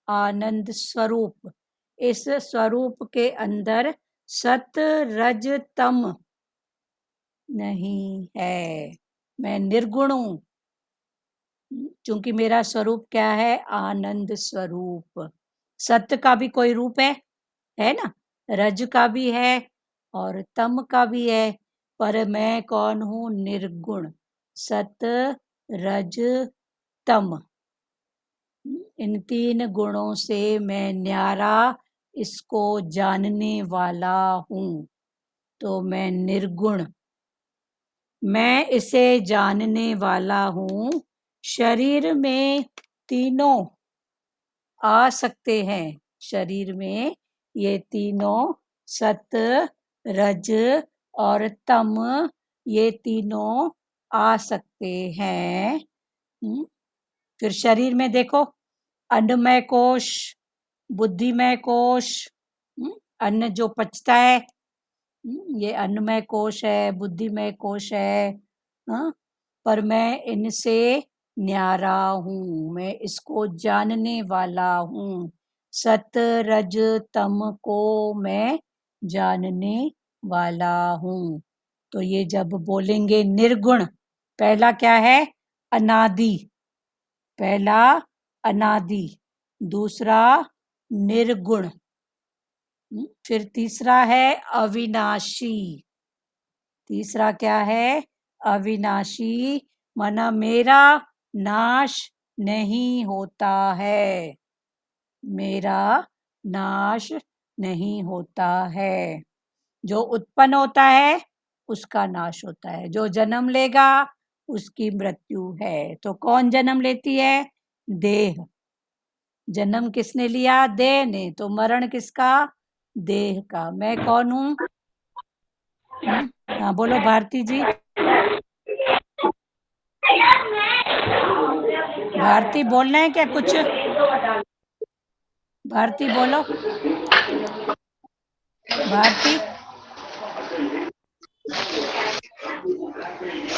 आनंद स्वरूप, इस स्वरूप के अंदर सत रज तम नहीं है, मैं निर्गुण हूं। क्योंकि मेरा स्वरूप क्या है, आनंद स्वरूप। सत्य का भी कोई रूप है ना, रज का भी है और तम का भी है, पर मैं कौन हूं, निर्गुण, सत रज तम। इन तीन गुणों से मैं न्यारा इसको जानने वाला हूं, तो मैं निर्गुण, मैं इसे जानने वाला हूं। शरीर में तीनों आ सकते हैं, शरीर में ये तीनों सत रज और तम, ये तीनों आ सकते हैं। फिर शरीर में देखो, अन्नमय कोश, बुद्धिमय कोश, अन्न जो पचता है, ये अन्नमय कोश है, बुद्धिमय कोश है। पर मैं इनसे न्यारा हूँ, मैं इसको जानने वाला हूँ। सत रज तम को मैं जानने वाला हूँ। तो ये जब बोलेंगे निर्गुण, पहला क्या है, अनादि, पहला अनादि, दूसरा निर्गुण, फिर तीसरा है अविनाशी। तीसरा क्या है, अविनाशी, माना मेरा नाश नहीं होता है, मेरा नाश नहीं होता है। जो उत्पन्न होता है उसका नाश होता है, जो जन्म लेगा उसकी मृत्यु है। तो कौन जन्म लेती है, देह। जन्म किसने लिया, देह ने, तो मरण किसका, देह का। मैं कौन हूँ, हाँ बोलो भारती जी, भारती बोलना है क्या कुछ, भारती बोलो, भारती।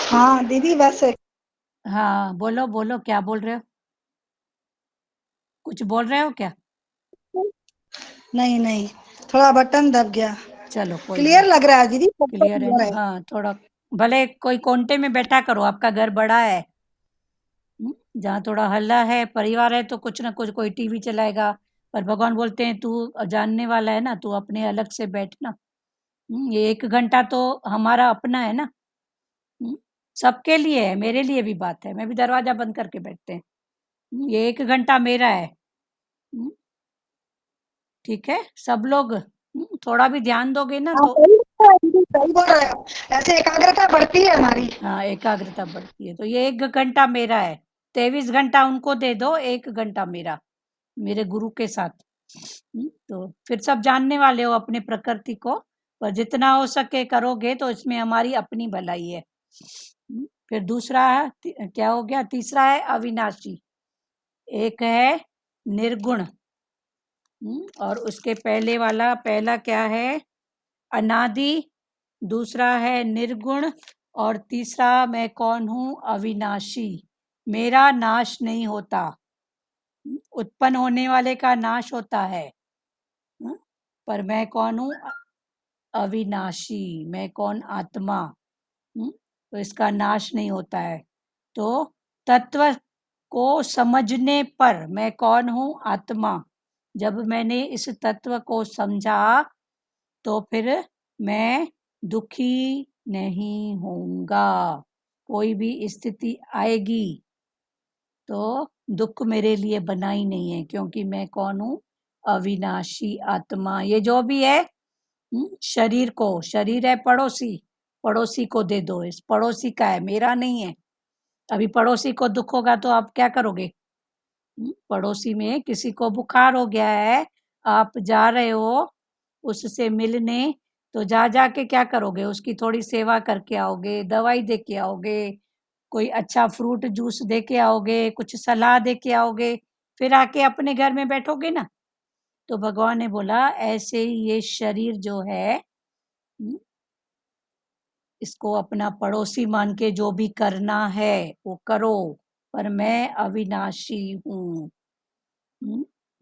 हाँ दीदी वैसे हाँ बोलो बोलो, क्या बोल रहे हो, कुछ बोल रहे हो क्या, नहीं नहीं, थोड़ा बटन दब गया। चलो कोई क्लियर बात, लग रहा है दीदी, सब तो क्लियर है क्लियर ना, है। हाँ थोड़ा, भले कोई कोने में बैठा करो, आपका घर बड़ा है, जहाँ थोड़ा हल्ला है, परिवार है, तो कुछ ना कुछ कोई टीवी चलाएगा। पर भगवान बोलते हैं तू जानने वाला है ना, तू अपने अलग से बैठना। ये 1 घंटा तो हमारा अपना है ना, सबके लिए है, मेरे लिए भी बात है, मैं भी दरवाजा बंद करके बैठते हैं। ये 1 घंटा मेरा है। ठीक है, सब लोग थोड़ा भी ध्यान दोगे ना हाँ तो, सही बोल रहे हैं दीदी, सही बोल रहे हो, ऐसे एकाग्रता बढ़ती है हमारी। हाँ एकाग्रता बढ़ती है। तो ये 1 घंटा मेरा है, 23 घंटा उनको दे दो, 1 घंटा मेरा, मेरे गुरु के साथ। तो फिर सब जानने वाले हो अपने प्रकृति को, पर जितना हो सके करोगे तो इसमें हमारी अपनी भलाई है। फिर दूसरा है क्या हो गया, तीसरा है अविनाशी, एक है निर्गुण, और उसके पहले वाला, पहला क्या है, अनादि, दूसरा है निर्गुण, और तीसरा मैं कौन हूँ, अविनाशी, मेरा नाश नहीं होता। उत्पन्न होने वाले का नाश होता है, पर मैं कौन हूँ, अविनाशी, मैं कौन, आत्मा, तो इसका नाश नहीं होता है। तो तत्व को समझने पर मैं कौन हूँ, आत्मा, जब मैंने इस तत्व को समझा तो फिर मैं दुखी नहीं होऊंगा। कोई भी स्थिति आएगी तो दुख मेरे लिए बना ही नहीं है, क्योंकि मैं कौन हूँ, अविनाशी आत्मा। ये जो भी है, शरीर को, शरीर है पड़ोसी, पड़ोसी को दे दो, इस पड़ोसी का है, मेरा नहीं है। अभी पड़ोसी को दुख होगा तो आप क्या करोगे, पड़ोसी में किसी को बुखार हो गया है, आप जा रहे हो उससे मिलने, तो जा जा के क्या करोगे, उसकी थोड़ी सेवा करके आओगे, दवाई दे के आओगे, कोई अच्छा फ्रूट जूस दे के आओगे, कुछ सलाह दे के आओगे, फिर आके अपने घर में बैठोगे ना। तो भगवान ने बोला ऐसे ही ये शरीर जो है, इसको अपना पड़ोसी मान के जो भी करना है वो करो, पर मैं अविनाशी हूँ।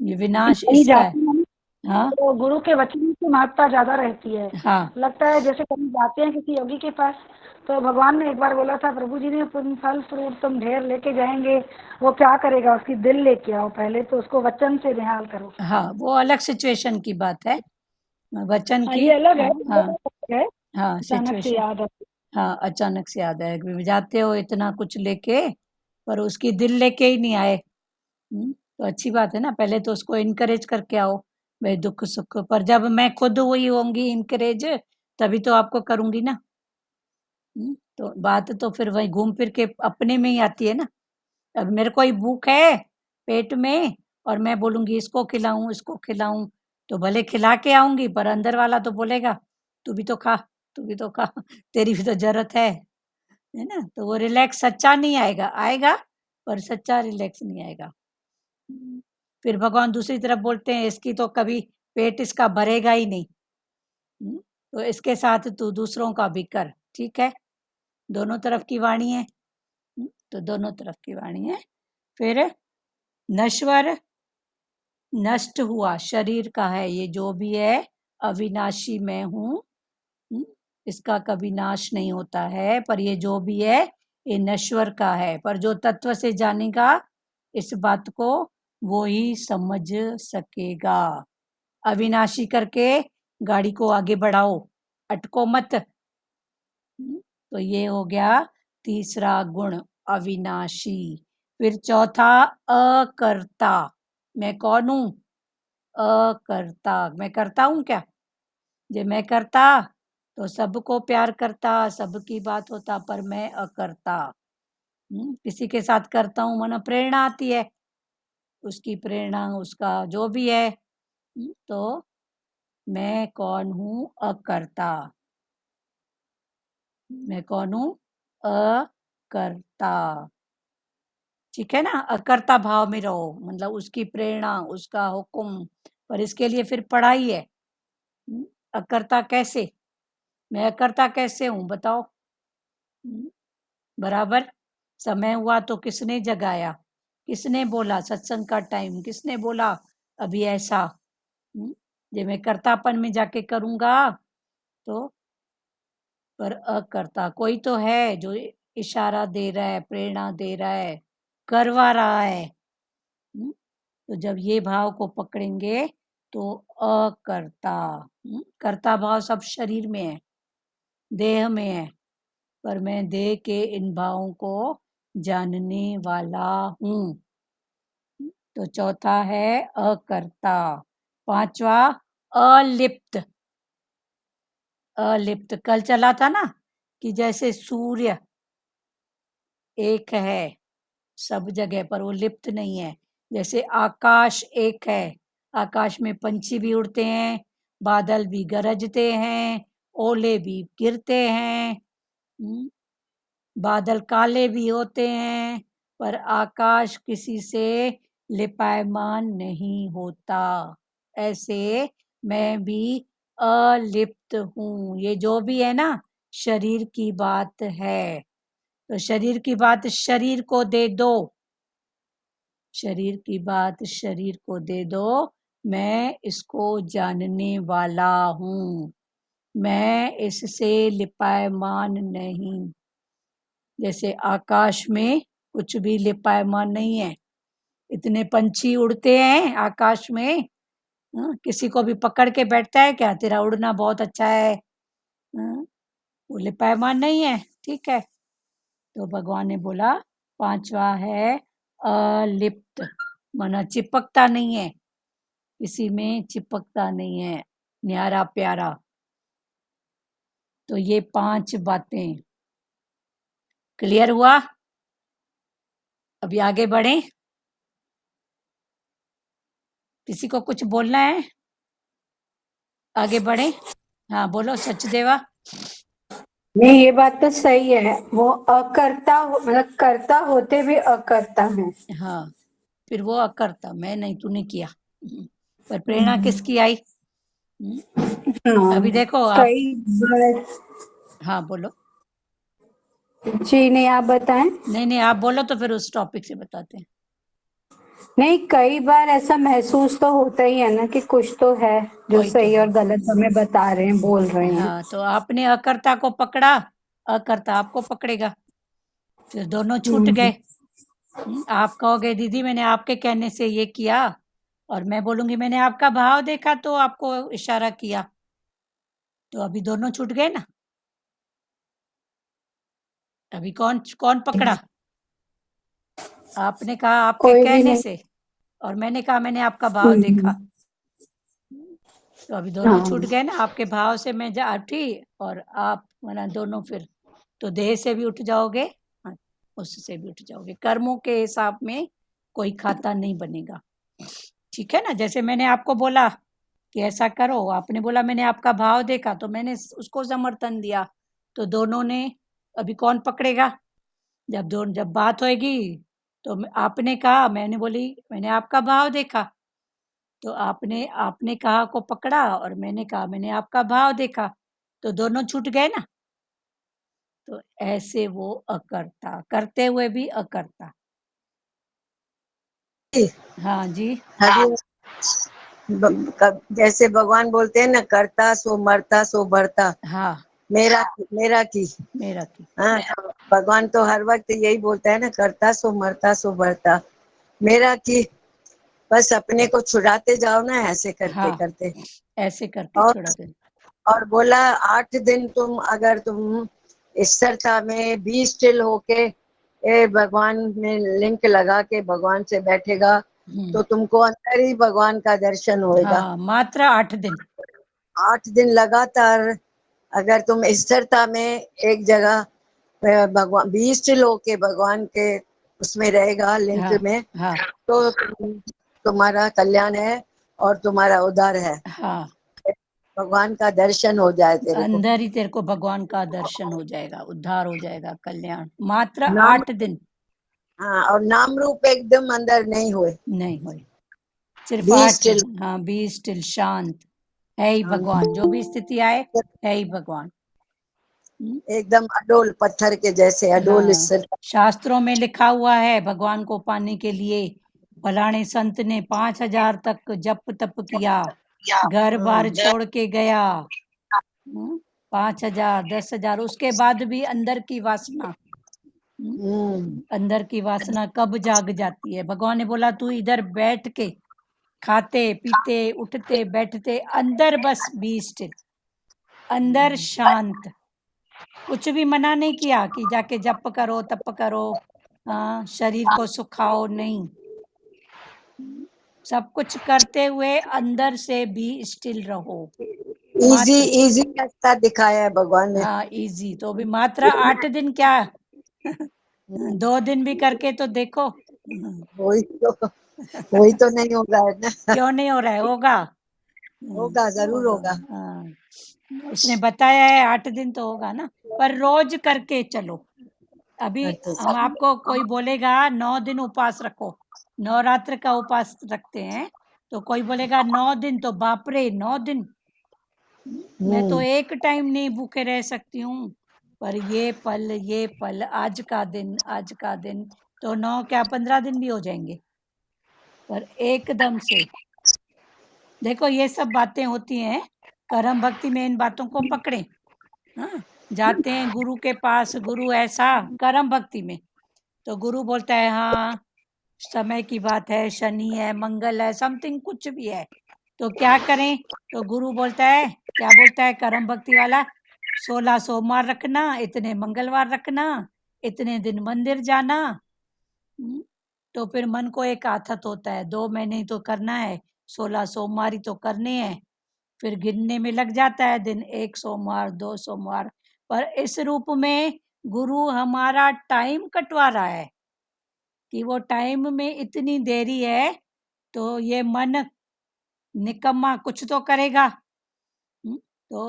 ये विनाश कहीं इसका है। जाते हैं हाँ तो गुरु के वचन की महत्ता ज्यादा रहती है। हाँ लगता है जैसे कहीं जाते हैं किसी योगी के पास, तो भगवान ने एक बार बोला था, प्रभु जी ने, तुम फल फ्रूट तुम ढेर लेके जाएंगे, वो क्या करेगा, उसकी दिल लेके आओ, पहले तो उसको वचन से निहाल करो। हाँ, वो अलग सिचुएशन की बात है, वचन हाँ की। ये अलग है, हाँ ये हाँ अलग है, हाँ, अचानक से सिचुएशन। याद है। हाँ, अचानक से याद है कि जाते हो इतना कुछ लेके, पर उसकी दिल लेके ही नहीं आए। तो अच्छी बात है ना, पहले तो उसको इनकरेज करके आओ, भाई दुख सुख, पर जब मैं खुद हुई होंगी इनकरेज, तभी तो आपको करूंगी ना। तो बात तो फिर वही घूम फिर के अपने में ही आती है ना। अब मेरे को ही भूख है पेट में, और मैं बोलूंगी इसको खिलाऊं, तो भले खिला के आऊंगी, पर अंदर वाला तो बोलेगा तू भी तो खा, तू भी तो खा, तेरी भी तो जरूरत है ना। तो वो रिलैक्स सच्चा नहीं आएगा, आएगा पर सच्चा रिलैक्स नहीं आएगा। फिर भगवान दूसरी तरफ बोलते हैं इसकी तो कभी पेट इसका भरेगा ही नहीं। तो इसके साथ तू दूसरों का भी कर, ठीक है। दोनों तरफ की वाणी है। तो दोनों तरफ की वाणी है। फिर नश्वर, नष्ट हुआ शरीर का है, ये जो भी है अविनाशी मैं हूँ। इसका कभी नाश नहीं होता है, पर ये जो भी है ये नश्वर का है, पर जो तत्व से जानेगा इस बात को वो ही समझ सकेगा। अविनाशी करके गाड़ी को आगे बढ़ाओ, अटको मत। तो ये हो गया तीसरा गुण, अविनाशी। फिर चौथा, अकर्ता। मैं कौन हूँ? अकर्ता। मैं करता हूँ क्या? जे मैं करता तो सबको प्यार करता, सबकी बात होता, पर मैं अकर्ता। किसी के साथ करता हूँ माना प्रेरणा आती है, उसकी प्रेरणा, उसका जो भी है। तो मैं कौन हूँ? अकर्ता। मैं कौन हूँ? अकर्ता। ठीक है ना, अकर्ता भाव में रहो, मतलब उसकी प्रेरणा, उसका हुक्म, पर इसके लिए फिर पढ़ाई है। अकर्ता कैसे? मैं अकर्ता कैसे हूँ बताओ? बराबर समय हुआ तो किसने जगाया, किसने बोला सत्संग का टाइम, किसने बोला अभी ऐसा। जब मैं कर्तापन में जाके करूंगा तो, पर अकर्ता कोई तो है जो इशारा दे रहा है, प्रेरणा दे रहा है, करवा रहा है। तो जब ये भाव को पकड़ेंगे तो अकर्ता। कर्ता भाव सब शरीर में है, देह में है, पर मैं देह के इन भावों को जानने वाला हूँ। तो चौथा है अकर्ता। पांचवा, अलिप्त। अलिप्त कल चला था ना, कि जैसे सूर्य एक है सब जगह, पर वो लिप्त नहीं है। जैसे आकाश एक है, आकाश में पंछी भी उड़ते हैं, बादल भी गरजते हैं, ओले भी गिरते हैं, बादल काले भी होते हैं, पर आकाश किसी से लिपायमान नहीं होता। ऐसे मैं भी अलिप्त हूँ। ये जो भी है ना, शरीर की बात है, तो शरीर की बात शरीर को दे दो, शरीर की बात शरीर को दे दो। मैं इसको जानने वाला हूँ, मैं इससे लिपायमान नहीं। जैसे आकाश में कुछ भी लिपायमान नहीं है, इतने पंछी उड़ते हैं आकाश में। किसी को भी पकड़ के बैठता है क्या, तेरा उड़ना बहुत अच्छा है? वो लिपायमान नहीं है, ठीक है। तो भगवान ने बोला पांचवा है अलिप्त, माना चिपकता नहीं है, किसी में चिपकता नहीं है, न्यारा प्यारा। तो ये 5 बातें क्लियर हुआ। अभी आगे बढ़ें, किसी को कुछ बोलना है? आगे बढ़े। हाँ बोलो सचदेवा। नहीं, ये बात तो सही है। वो अकर्ता मतलब कर्ता होते भी अकर्ता है। हाँ फिर वो अकर्ता, मैं नहीं, तूने किया। पर प्रेरणा किसकी आई? अभी हाँ, देखो आप। कई बार। हाँ बोलो। जी नहीं, आप बताएं। नहीं नहीं आप बोलो तो फिर उस टॉपिक से बताते हैं। नहीं, कई बार ऐसा महसूस तो होता ही है ना कि कुछ तो है जो वही तो। सही और गलत हमें बता रहे हैं, बोल रहे हैं। हाँ तो आपने अकर्ता को पकड़ा, अकर्ता आपको पकड़ेगा, फिर दोनों छूट हम्म। गए। आप कहोगे दीदी मैंने आपके कहने से ये किया, और मैं बोलूंगी मैंने आपका भाव देखा तो आपको इशारा किया, तो अभी दोनों छूट गए ना। अभी कौन कौन पकड़ा? आपने कहा आपके कोई भी कहने नहीं। से, और मैंने कहा मैंने आपका भाव देखा। हम्म। तो अभी दोनों छूट हाँ। गए ना। आपके भाव से मैं जा उठी, और आप ना दोनों फिर तो देह से भी उठ जाओगे, हाँ, उससे भी उठ जाओगे। कर्मों के हिसाब में कोई खाता नहीं बनेगा। ठीक है ना। जैसे मैंने आपको बोला कि ऐसा करो, आपने बोला मैंने आपका भाव देखा, तो मैंने उसको समर्थन दिया, तो दोनों ने। अभी कौन पकड़ेगा? जब बात होएगी तो आपने कहा, मैंने बोली मैंने आपका भाव देखा, तो आपने आपने कहा को पकड़ा, और मैंने कहा मैंने आपका भाव देखा, तो दोनों छूट गए ना। तो ऐसे वो अकर्ता, करते हुए भी अकर्ता। हाँ जी। हरि जैसे भगवान बोलते हैं ना, करता सो मरता सो भरता। हाँ मेरा की। मेरा की। हाँ, तो भगवान तो हर वक्त यही बोलता है ना, करता सो मरता सो भरता। मेरा की। बस अपने को छुड़ाते जाओ ना, ऐसे करते हाँ करते। ऐसे करके और छोड़ा दे। और बोला 8 दिन तुम अगर तुम स्थिरता में बी स्टिल होके भगवान में लिंक लगा के भगवान से बैठेगा, तो तुमको अंदर ही भगवान का दर्शन होएगा। हाँ मात्र 8 दिन। 8 दिन लगातार अगर तुम स्थिरता में एक जगह भगवान बी स्टिल होके भगवान के उसमें रहेगा, लिंक हाँ में, हाँ तो तुम्हारा कल्याण है और तुम्हारा उद्धार है। हाँ। भगवान का दर्शन हो जाए तेरे को। अंदर ही तेरे को भगवान का दर्शन हो जाएगा, उद्धार हो जाएगा, कल्याण। मात्र नाम 8 दिन। हाँ, और नाम रूप एकदम अंदर नहीं हुए। नहीं हुए, सिर्फ बी 8 दिन। स्टिल। हाँ बी स्टिल, शांत है ही भगवान, जो भी स्थिति आए है ही भगवान। एकदम अडोल पत्थर के जैसे अडोल हाँ स्थिर। शास्त्रों में लिखा हुआ है भगवान को पाने के लिए फलाने संत ने 5,000 तक जप तप किया, घर बार छोड़ के गया। 5,000 10,000, उसके बाद भी अंदर की वासना, अंदर की वासना कब जाग जाती है? भगवान ने बोला तू इधर बैठ के, खाते पीते उठते बैठते अंदर बस बी स्टिल, अंदर शांत। कुछ भी मना नहीं किया कि जाके जप करो तप करो, हाँ शरीर को सुखाओ, नहीं। सब कुछ करते हुए अंदर से भी स्टिल रहो। इजी मात्र, इजी रास्ता दिखाया है भगवान ने। हाँ इजी। तो भी मात्र 8 दिन क्या 2 दिन भी करके तो देखो। वही तो वही तो नहीं होगा है ना। क्यों नहीं हो रहा है? होगा। होगा, जरूर होगा। होगा। हाँ उसने बताया है 8 दिन तो होगा ना, पर रोज करके चलो। अभी हम अच्छा। आपको कोई बोलेगा 9 दिन उपवास रखो, नवरात्र का उपवास रखते हैं, तो कोई बोलेगा 9 दिन, तो बाप रे 9 दिन, मैं तो एक टाइम नहीं भूखे रह सकती हूँ। पर ये पल आज का दिन, आज का दिन, तो 9 क्या 15 दिन भी हो जाएंगे। पर एकदम से देखो ये सब बातें होती हैं। कर्म भक्ति में इन बातों को पकड़े। हाँ जाते हैं गुरु के पास, गुरु ऐसा, कर्म भक्ति में तो गुरु बोलता है हाँ समय की बात है, शनि है, मंगल है, समथिंग कुछ भी है, तो क्या करें? तो गुरु बोलता है, क्या बोलता है कर्म भक्ति वाला? 16 सोमवार रखना, इतने मंगलवार रखना, इतने दिन मंदिर जाना। तो फिर मन को एक आथत होता है, 2 महीने ही तो करना है, 16 सोमवार ही तो करने हैं। फिर गिनने में लग जाता है दिन, 1 सोमवार 2 सोमवार। पर इस रूप में गुरु हमारा टाइम कटवा रहा है कि वो टाइम में इतनी देरी है, तो ये मन निकम्मा कुछ तो करेगा। तो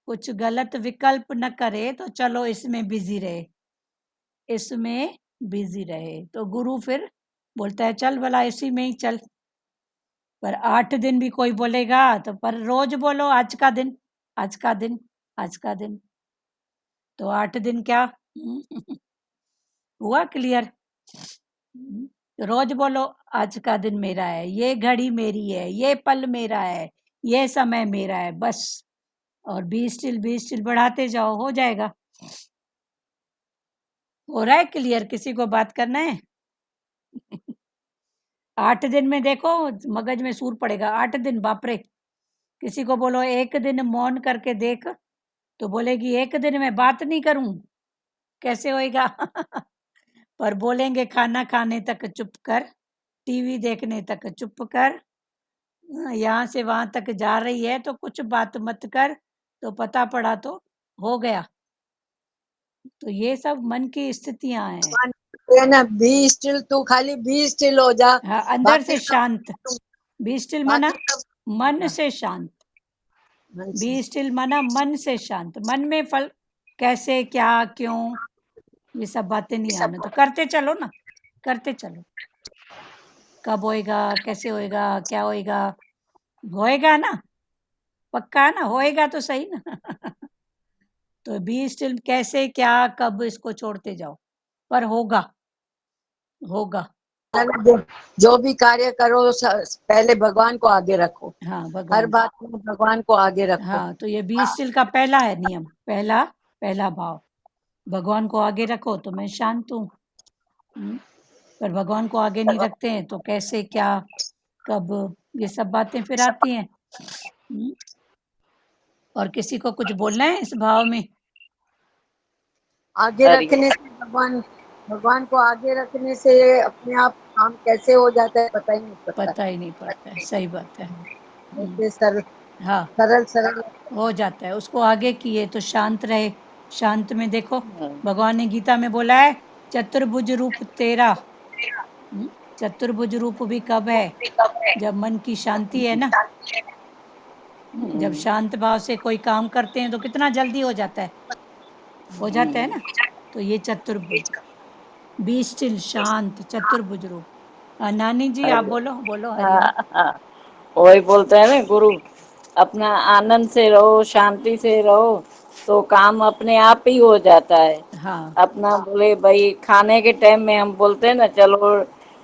कुछ गलत विकल्प न करे, तो चलो इसमें बिजी रहे, इसमें बिजी रहे। तो गुरु फिर बोलता है चल भला इसी में ही चल। पर 8 दिन भी कोई बोलेगा तो पर रोज बोलो आज का दिन, आज का दिन, आज का दिन। तो 8 दिन क्या हुआ क्लियर? रोज बोलो आज का दिन मेरा है, ये घड़ी मेरी है, ये पल मेरा है, ये समय मेरा है, बस। और 20 तिल बढ़ाते जाओ, हो जाएगा। हो रहा है क्लियर? किसी को बात करना है? 8 दिन में देखो मगज में सूर पड़ेगा। 8 दिन, बाप रे। किसी को बोलो 1 दिन मौन करके देख, तो बोलेगी 1 दिन में बात नहीं करूं, कैसे होएगा? पर बोलेंगे खाना खाने तक चुप कर, टीवी देखने तक चुप कर, यहाँ से वहां तक जा रही है तो कुछ बात मत कर, तो पता पड़ा तो हो गया। तो ये सब मन की स्थितियां हैं। भगवान कहते हैं ना, बी स्टिल, तू खाली बी स्टिल हो जा, हाँ, अंदर बाकी से सब शांत। बी स्टिल मना बाकी सब मन से शांत। मन से। बी स्टिल मना मन से शांत। मन में फल कैसे, क्या, क्यों, ये सब बातें नहीं आना। तो करते चलो ना, करते चलो। कब होएगा, कैसे होएगा, क्या होएगा, होएगा ना, पक्का ना, होएगा तो सही ना। तो बी स्टिल कैसे, क्या, कब, इसको छोड़ते जाओ, पर होगा, होगा। जो जो भी कार्य करो पहले भगवान को आगे रखो, हाँ, हर भगवान। बात में भगवान को आगे रखो। हाँ, तो ये बी स्टिल का पहला है नियम, पहला पहला भाव, भगवान को आगे रखो तो मैं शांत हूँ। पर भगवान को आगे नहीं रखते हैं तो कैसे, क्या, कब, ये सब बातें फिर आती हैं। और किसी को कुछ बोलना है इस भाव में? आगे रखने से भगवान भगवान को आगे रखने से अपने आप काम कैसे हो जाता है पता ही नहीं पड़ता। पता ही नहीं पड़ता है, सही बात है। ऐसे सरल हाँ, सरल सरल हो जाता है। उसको आगे किए तो शांत रहे। शांत में देखो, भगवान ने गीता में बोला है चतुर्भुज रूप तेरा। चतुर्भुज रूप भी कब है? जब मन की शांति है ना। जब शांत भाव से कोई काम करते हैं तो कितना जल्दी हो जाता है, हो जाता है ना। तो ये चतुर्भुज, बी स्टिल, शांत, चतुर्भुज रूप। नानी जी आप बोलो, बोलो हरिओम। हाँ, वही बोलते हैं ना गुरु, अपना आनंद से रहो, शांति से रहो, तो काम अपने आप ही हो जाता है। हाँ, अपना बोले भाई खाने के टाइम में हम बोलते हैं ना, चलो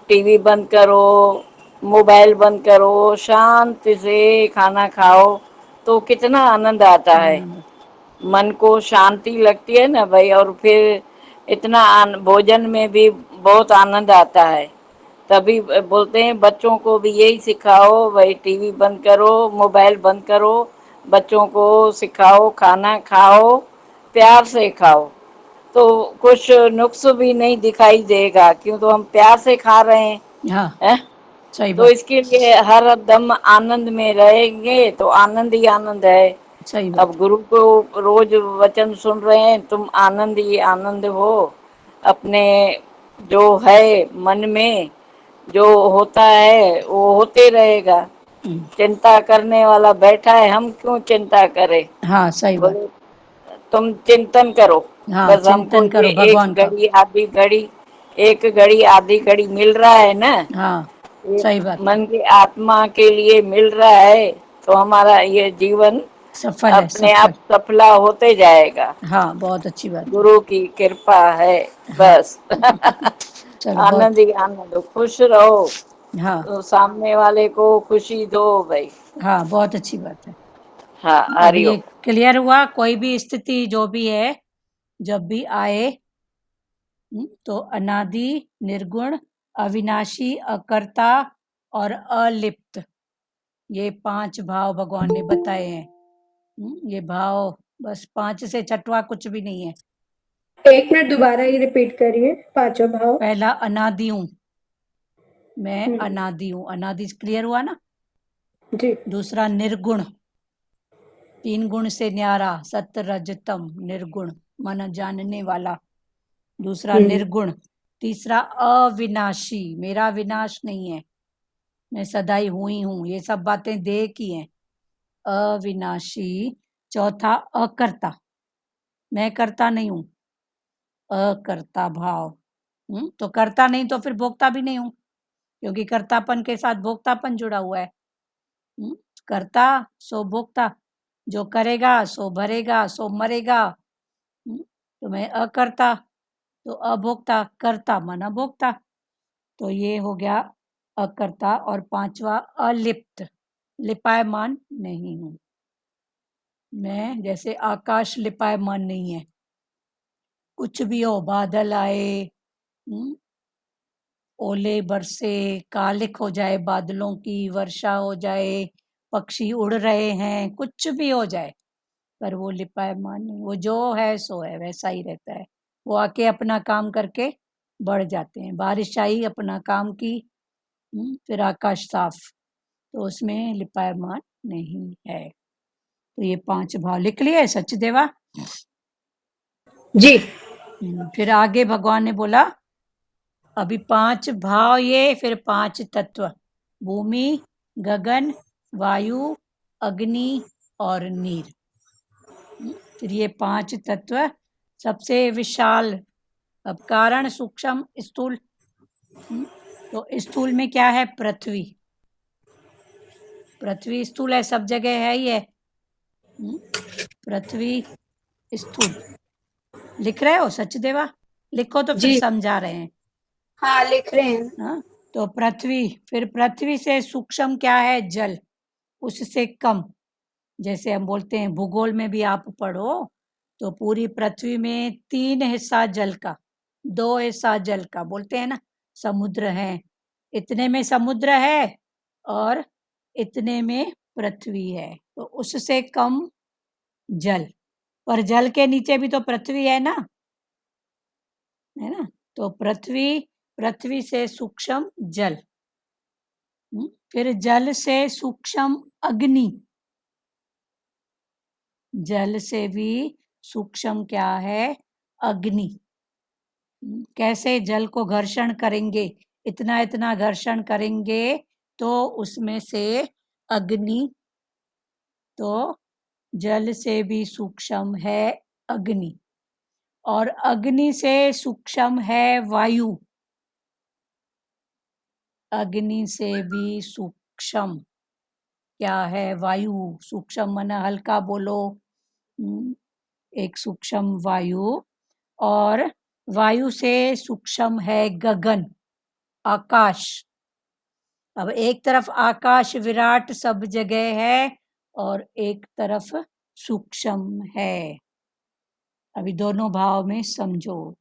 टीवी बंद करो, मोबाइल बंद करो, शांति से खाना खाओ, तो कितना आनंद आता है, आनंद आता मन को शांति लगती है ना भाई। और फिर इतना भोजन में भी बहुत आनंद आता है। तभी बोलते हैं बच्चों को भी यही सिखाओ भाई, टीवी बंद करो, मोबाइल बंद करो, बच्चों को सिखाओ, खाना खाओ, प्यार से खाओ, तो कुछ नुक्स भी नहीं दिखाई देगा, क्यों तो हम प्यार से खा रहे हैं। हाँ, हैं? सही तो बात, इसके लिए हर दम आनंद में रहेंगे तो आनंद ही आनंद है। सही अब बात। गुरु को रोज वचन सुन रहे हैं, तुम आनंद ही आनंद हो। अपने जो है मन में जो होता है वो होते रहेगा। चिंता करने वाला बैठा है, हम क्यों चिंता करें। हाँ, सही बात। बोले तुम चिंतन करो, हाँ, बस हमको चिंतन ये करो भगवान का। एक घड़ी आधी घड़ी मिल रहा है ना, हाँ, ये सही बात है। मन की आत्मा के लिए मिल रहा है, तो हमारा ये जीवन सफल है, अपने आप सफल। सफला होते जाएगा। हाँ, बहुत अच्छी बात है। गुरु की कृपा है, हाँ। बस। चलो, बहुत। आनंद ही आनंद हो, खुश रहो, हाँ, तो सामने वाले को खुशी दो भाई। हाँ, बहुत अच्छी बात है। हाँ, अब ये हरिओम। क्लियर हुआ, कोई भी स्थिति जो भी है, जब भी आए, तो अनादि, निर्गुण, अविनाशी, अकर्ता और अलिप्त, ये 5 भाव भगवान ने बताए हैं। ये भाव बस 5 से छठवा कुछ भी नहीं है। 1 मिनट दोबारा ये रिपीट करिए 5 भाव। पहला अनादि हूँ, मैं हम्म, अनादि हूँ, अनादि क्लियर हुआ ना। जी। दूसरा निर्गुण, 3 गुण से न्यारा, सत्य रज तम, निर्गुण, मन जानने वाला। दूसरा निर्गुण। तीसरा अविनाशी, मेरा विनाश नहीं है, मैं सदा ही हूँ ही हूँ, ये सब बातें देह की हैं। अविनाशी। चौथा अकर्ता, मैं करता नहीं हूँ, अकर्ता भाव। तो करता नहीं तो फिर भोगता भी नहीं हूँ, क्योंकि कर्तापन के साथ भोक्तापन जुड़ा हुआ है। कर्ता सो भोक्ता, जो करेगा सो भरेगा सो मरेगा। तो मैं अकर्ता, तो अभोक्ता, कर्ता माना भोक्ता। तो ये हो गया अकर्ता। और पांचवा अलिप्त, लिपायमान नहीं हूं मैं, जैसे आकाश लिपायमान नहीं है, कुछ भी हो, बादल आए, ओले बरसे, कालिक हो जाए बादलों की, वर्षा हो जाए, पक्षी उड़ रहे हैं, कुछ भी हो जाए, पर वो लिपायमान नहीं, वो जो है सो है, वैसा ही रहता है। वो आके अपना काम करके बढ़ जाते हैं। बारिश आई, अपना काम की, फिर आकाश साफ, तो उसमें लिपायमान नहीं है। तो ये 5 भाव लिख लिए सचदेवा? जी। फिर आगे भगवान ने बोला, अभी 5 भाव ये, फिर 5 तत्व, भूमि, गगन, वायु, अग्नि और नीर। फिर ये 5 तत्व सबसे विशाल। अब कारण, सूक्ष्म, स्थूल। तो स्थूल में क्या है? पृथ्वी। पृथ्वी स्थूल है, सब जगह है ही है। पृथ्वी स्थूल। लिख रहे हो सचदेवा? लिखो तो फिर जी। समझा रहे हैं। हाँ, लिख रहे हैं। हाँ, तो पृथ्वी, फिर पृथ्वी से सूक्ष्म क्या है? जल, उससे कम। जैसे हम बोलते हैं, भूगोल में भी आप पढ़ो, तो पूरी पृथ्वी में 3 हिस्सा जल का, 2 हिस्सा जल का, बोलते हैं ना, समुद्र है, इतने में समुद्र है और इतने में पृथ्वी है, तो उससे कम जल। पर जल के नीचे भी तो पृथ्वी है ना, है ना? तो पृथ्वी, पृथ्वी से सूक्ष्म जल, फिर जल से सूक्ष्म अग्नि, जल से भी सूक्ष्म क्या है? अग्नि। कैसे? जल को घर्षण करेंगे, इतना इतना घर्षण करेंगे तो उसमें से अग्नि, तो जल से भी सूक्ष्म है अग्नि। और अग्नि से सूक्ष्म है वायु, अग्नि से भी सूक्ष्म क्या है? वायु। सूक्ष्म माना हल्का बोलो, एक सूक्ष्म वायु। और वायु से सूक्ष्म है गगन, आकाश। अब एक तरफ आकाश विराट सब जगह है और एक तरफ सूक्ष्म है। अभी दोनों भाव में समझो,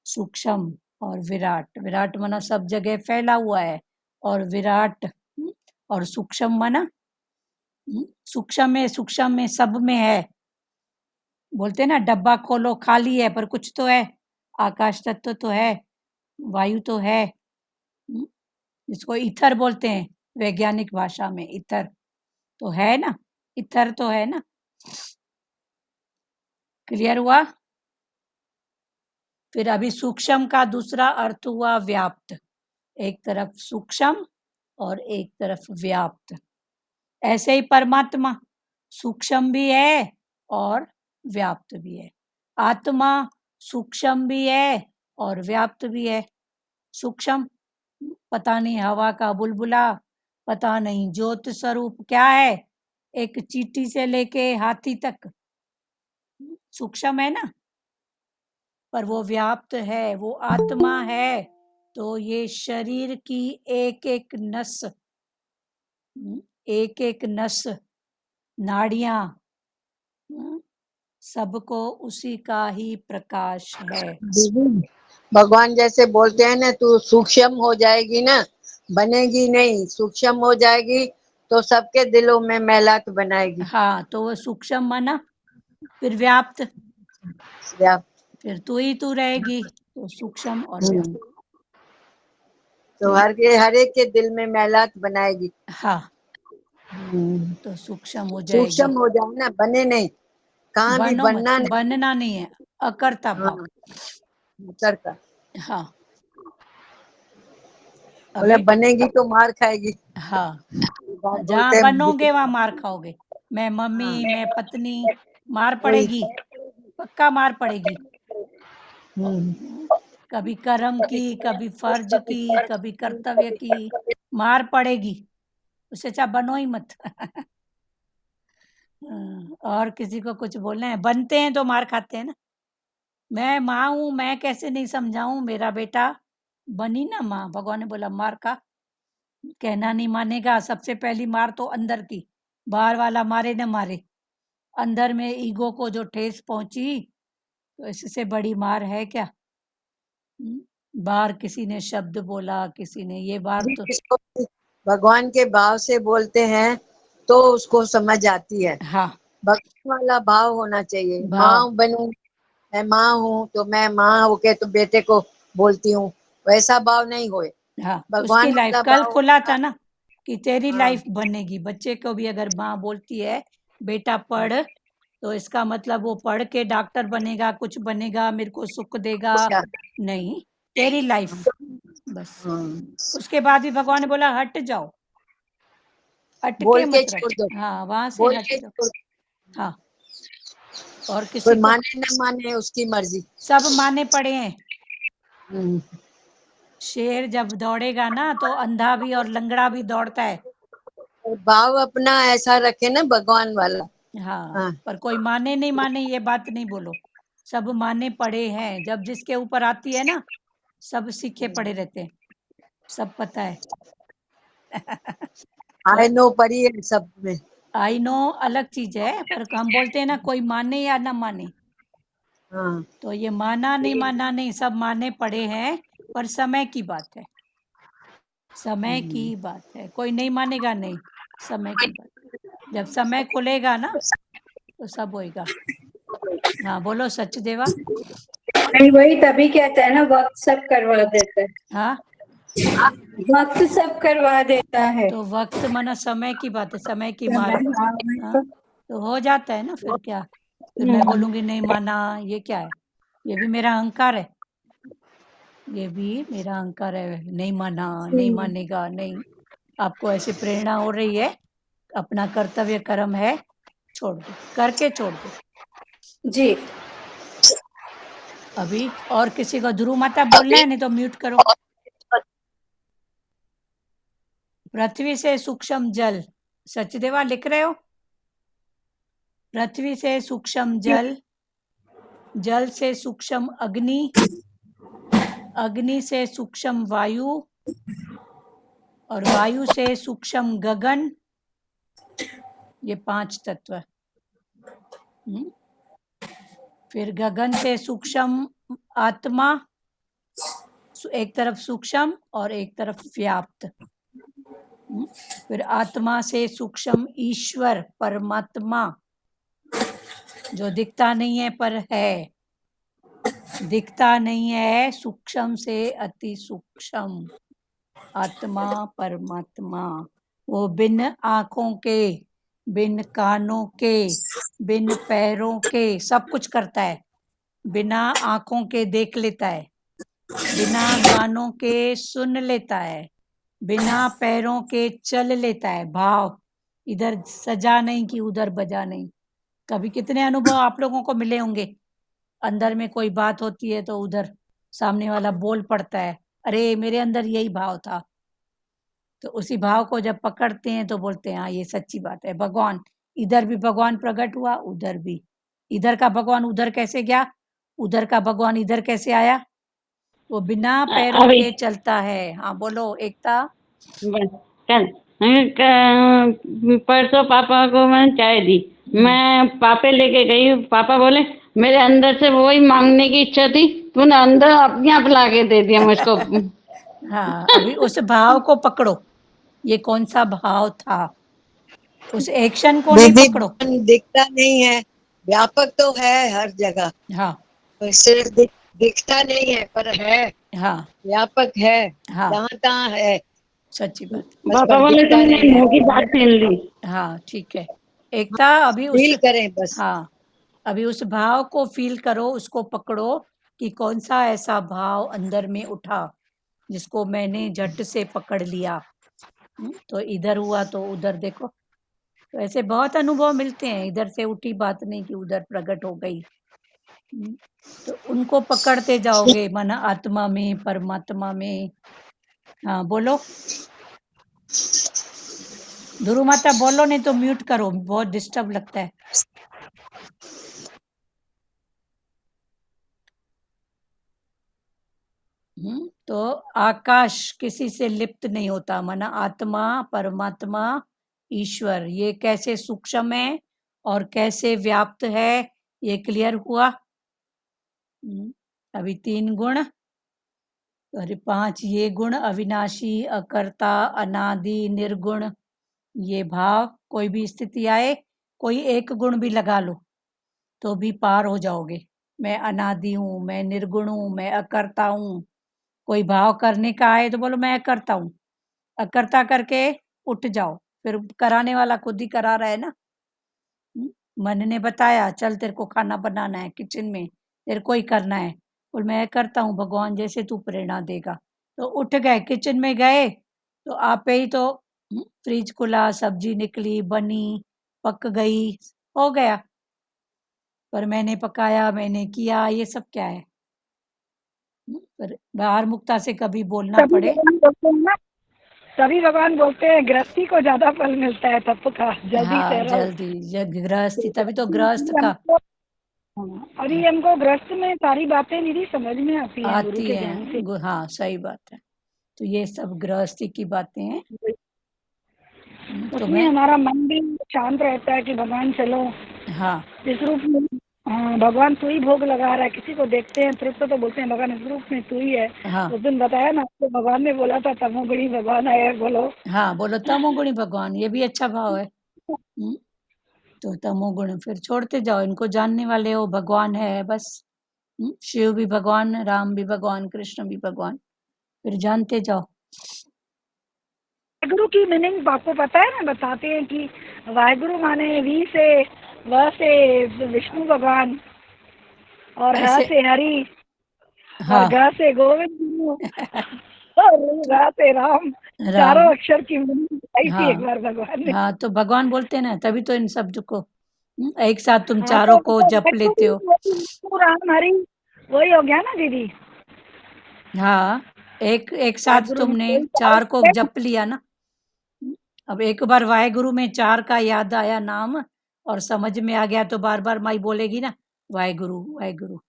सूक्ष्म और विराट। विराट माना सब जगह फैला हुआ है, और विराट, और सूक्ष्म माना, सूक्ष्म में सब में है। बोलते हैं ना, डब्बा खोलो खाली है पर कुछ तो है, आकाश तत्व तो है, वायु तो है, जिसको ईथर बोलते हैं वैज्ञानिक भाषा में, ईथर तो है ना, ईथर तो है ना। क्लियर हुआ? फिर अभी सूक्ष्म का दूसरा अर्थ हुआ व्याप्त, एक तरफ सूक्ष्म और एक तरफ व्याप्त। ऐसे ही परमात्मा सूक्ष्म भी है और व्याप्त भी है। आत्मा सूक्ष्म भी है और व्याप्त भी है। सूक्ष्म पता नहीं, हवा का बुलबुला, पता नहीं ज्योत स्वरूप क्या है, एक चींटी से लेके हाथी तक सूक्ष्म है ना, पर वो व्याप्त है, वो आत्मा है। तो ये शरीर की एक एक नस, एक एक नस, नाड़ियां, सबको उसी का ही प्रकाश है। भगवान जैसे बोलते हैं ना, तू सूक्ष्म हो जाएगी ना, बनेगी नहीं, सूक्ष्म हो जाएगी तो सबके दिलों में मैलात बनाएगी। हाँ, तो वो सूक्ष्म माना, फिर व्याप्त, व्याप्त। फिर तू ही तू रहेगी, तो सूक्ष्म और व्याप्त। तो हर एक के दिल में मैलात बनाएगी। हाँ, तो सूक्ष्म हो सूक्ष्म जाएगी। हो जाए ना, बने नहीं, कहाँ भी बनो मत, बनना नहीं। बनना नहीं है, अकर्ता भाव। करता हाँ, बोले अभी बनेगी तो मार खाएगी। हाँ, बात जहाँ बोलते हैं बनोगे वहां मार खाओगे। मैं मम्मी, हाँ मैं पत्नी, मार वही पड़ेगी, पक्का मार पड़ेगी। हम्म, कभी कर्म की, कभी फर्ज की, कभी कर्तव्य की, मार पड़ेगी। उससे अच्छा बनो ही मत। और किसी को कुछ बोलना है, बनते हैं तो मार खाते हैं ना। मैं माँ हूँ, मैं कैसे नहीं समझाऊं, मेरा बेटा बनी ना माँ, भगवान ने बोला मार खा। कहना नहीं मानेगा, सबसे पहली मार तो अंदर की, बाहर वाला मारे न मारे, अंदर में ईगो को जो ठेस पहुंची, तो इससे बड़ी मार है क्या? बाहर किसी ने शब्द बोला, किसी ने ये बार अभी तो जिसको भगवान के भाव से बोलते हैं तो उसको समझ आती है। हाँ भगवान वाला भाव होना चाहिए। भाव माँ बनूं, मैं माँ हूँ तो मैं माँ होके तो बेटे को बोलती हूँ, वैसा भाव नहीं होए। हाँ, उसकी भगवान लाइफ वाला कल भाव खुला होता था है। ना कि तेरी हाँ लाइफ बनेगी। बच्चे को भी अगर माँ बोलती है बेटा पढ़, तो इसका मतलब वो पढ़ के डॉक्टर बनेगा, कुछ बनेगा, मेरे को सुख देगा, अच्छा, नहीं, तेरी लाइफ बस। हाँ, उसके बाद भी भगवान ने बोला हट जाओ, अटके बोल के मत रहो, छोड़ दो, हाँ वहां से बोल हट के जाओ। छोड़ दो। हाँ, और कोई किसी को माने न माने उसकी मर्जी। सब माने पड़े हैं। हम्म, शेर जब दौड़ेगा ना तो अंधा भी और लंगड़ा भी दौड़ता है। और भाव अपना ऐसा रखे ना भगवान वाला। हाँ, हाँ पर कोई माने नहीं माने ये बात नहीं बोलो, सब माने पड़े हैं। जब जिसके ऊपर आती है ना, सब सीखे पड़े रहते हैं, सब पता है। आई नो पड़ी है सब में। आई नो अलग चीज है, पर हम बोलते हैं ना कोई माने या ना माने, हाँ तो ये माना नहीं माना नहीं, सब माने पड़े हैं, पर समय की बात है, समय की बात है। कोई नहीं मानेगा, नहीं, समय की बात। जब समय खुलेगा ना तो सब होएगा। हाँ बोलो सच देवा। नहीं, वही तभी कहता है ना, वक्त सब करवा देता है, हाँ, वक्त सब करवा देता है। तो वक्त माना समय की बात है, समय की मार। हाँ, वही हाँ, तो। तो हो जाता है ना, फिर क्या, फिर मैं बोलूंगी नहीं माना, ये क्या है? ये भी मेरा अहंकार है, ये भी मेरा अहंकार है, नहीं माना, नहीं मानेगा, नहीं। आपको ऐसी प्रेरणा हो रही है, अपना कर्तव्य कर्म है, छोड़ दो, करके छोड़ दो। जी। अभी और किसी को ध्रुव माता बोलना है, नहीं तो म्यूट करो। पृथ्वी से सूक्ष्म जल, सचदेवा लिख रहे हो? पृथ्वी से सूक्ष्म जल, जल से सूक्ष्म अग्नि, अग्नि से सूक्ष्म वायु, और वायु से सूक्ष्म गगन, ये 5 तत्व। फिर गगन से सूक्ष्म आत्मा, एक तरफ सूक्ष्म और एक तरफ व्याप्त। फिर आत्मा से सूक्ष्म ईश्वर परमात्मा, जो दिखता नहीं है पर है, दिखता नहीं है, सूक्ष्म से अति सूक्ष्म आत्मा परमात्मा। वो बिन आंखों के, बिन कानों के, बिन पैरों के सब कुछ करता है। बिना आंखों के देख लेता है, बिना कानों के सुन लेता है, बिना पैरों के चल लेता है। भाव इधर सजा नहीं कि उधर बजा नहीं। कभी कितने अनुभव आप लोगों को मिले होंगे, अंदर में कोई बात होती है तो उधर सामने वाला बोल पड़ता है, अरे मेरे अंदर यही भाव था। तो उसी भाव को जब पकड़ते हैं तो बोलते हैं हाँ ये सच्ची बात है। भगवान, इधर भी भगवान प्रकट हुआ, उधर भी, इधर का भगवान उधर कैसे गया, उधर का भगवान इधर कैसे आया? वो बिना पैरों अभी के चलता है। हाँ बोलो एकता। बस कल परसों पापा को मैंने चाय दी, मैं पापे लेके गई, पापा बोले मेरे अंदर से वही मांगने की इच्छा थी, तूने अंदर अपने आप ला के दे दिया मुझको। हाँ, अभी उस भाव को पकड़ो, ये कौन सा भाव था, उस एक्शन को नहीं दीदी पकड़ो। दिखता नहीं है, व्यापक तो है हर जगह, हाँ पर सिर्फ दिखता नहीं है पर है, हाँ व्यापक है, हाँ, जहाँ तहाँ है, सच्ची बात। बस पापा पर बोले दिखता तुमने नहीं है। मुंह की बात छीन ली। हाँ ठीक है एकता, अभी उस, फील करें बस। हाँ अभी उस भाव को फील करो, उसको पकड़ो कि कौन सा ऐसा भाव अंदर में उठा जिसको मैंने झट से पकड़ लिया। तो इधर हुआ तो उधर देखो, तो ऐसे बहुत अनुभव मिलते हैं, इधर से उठी बात नहीं कि उधर प्रकट हो गई। तो उनको पकड़ते जाओगे मन आत्मा में, परमात्मा में। हाँ बोलो ध्रुव माता, बोलो नहीं तो म्यूट करो, बहुत डिस्टर्ब लगता है। तो आकाश किसी से लिप्त नहीं होता, माना आत्मा, परमात्मा, ईश्वर, ये कैसे सूक्ष्म है और कैसे व्याप्त है, ये क्लियर हुआ। अभी 3 गुण और 5 ये गुण, अविनाशी, अकर्ता, अनादि, निर्गुण, ये भाव। कोई भी स्थिति आए, कोई एक गुण भी लगा लो तो भी पार हो जाओगे। मैं अनादि हूँ, मैं निर्गुण हूँ, मैं अकर्ता हूँ। कोई भाव करने का आए तो बोलो मैं अकर्ता हूँ, अकर्ता करके उठ जाओ, फिर कराने वाला खुद ही करा रहा है ना। मन ने बताया चल तेरे को खाना बनाना है किचन में, तेरे को ही करना है, बोल मैं करता हूँ भगवान जैसे तू प्रेरणा देगा। तो उठ गए, किचन में गए तो आप ही तो फ्रिज खुला, सब्जी निकली, बनी, पक गई, हो गया। पर मैंने पकाया, मैंने किया, ये सब क्या है। पर बाहर मुक्ता से कभी बोलना तभी पड़े। भगवान बोलते हैं ना, तभी भगवान बोलते हैं गृहस्थी को ज्यादा फल मिलता है तप का, जल्दी हाँ से रहो। जल्दी, गृहस्थी, तभी तो गृहस्थ का हाँ, और ये हमको गृहस्थ में सारी बातें नहीं समझ में आती हैं गुरु आती के ज्ञान से। है। हाँ सही बात है। तो ये सब गृहस्थी की बातें हैं। तो उसमें मैं हमारा मन भी शांत रहता है कि भगवान चलो हाँ इस रूप में। हाँ, भगवान तू ही भोग लगा रहा है, किसी को देखते हैं तृप्त तो बोलते हैं भगवान इस रूप में तू ही है। हाँ उस दिन बताया ना आपको, भगवान ने बोला था तमोगुणी भगवान आया है, बोलो। हाँ बोलो तमोगुणी भगवान, ये भी अच्छा भाव है। तो तमोगुण फिर छोड़ते जाओ, इनको जानने वाले हो भगवान है बस। शिव भी भगवान, राम भी भगवान, कृष्ण भी भगवान, फिर जानते जाओ। वाहेगुरु की मीनिंग आपको पता है ना, बताते हैं कि वाहेगुरु माने वी से व से विष्णु भगवान, और ह ऐसे से हरि, और हाँ ग से गोविंद गुरु, और रा से राम। राम, चारों अक्षर की मीनिंग बताई थी एक हाँ बार भगवान ने। हाँ तो भगवान बोलते हैं ना, तभी तो इन शब्द को एक साथ तुम हाँ, चारों तो को जप लेते हो। विष्णु राम हरि वही हो गया ना दीदी। हाँ एक एक साथ वाहेगुरु में तुमने कोई 4 को जप लिया ना। अब एक बार वाहेगुरु में 4 का याद आया नाम और समझ में आ गया तो बार बार माई बोलेगी ना वाहेगुरु वाहेगुरु।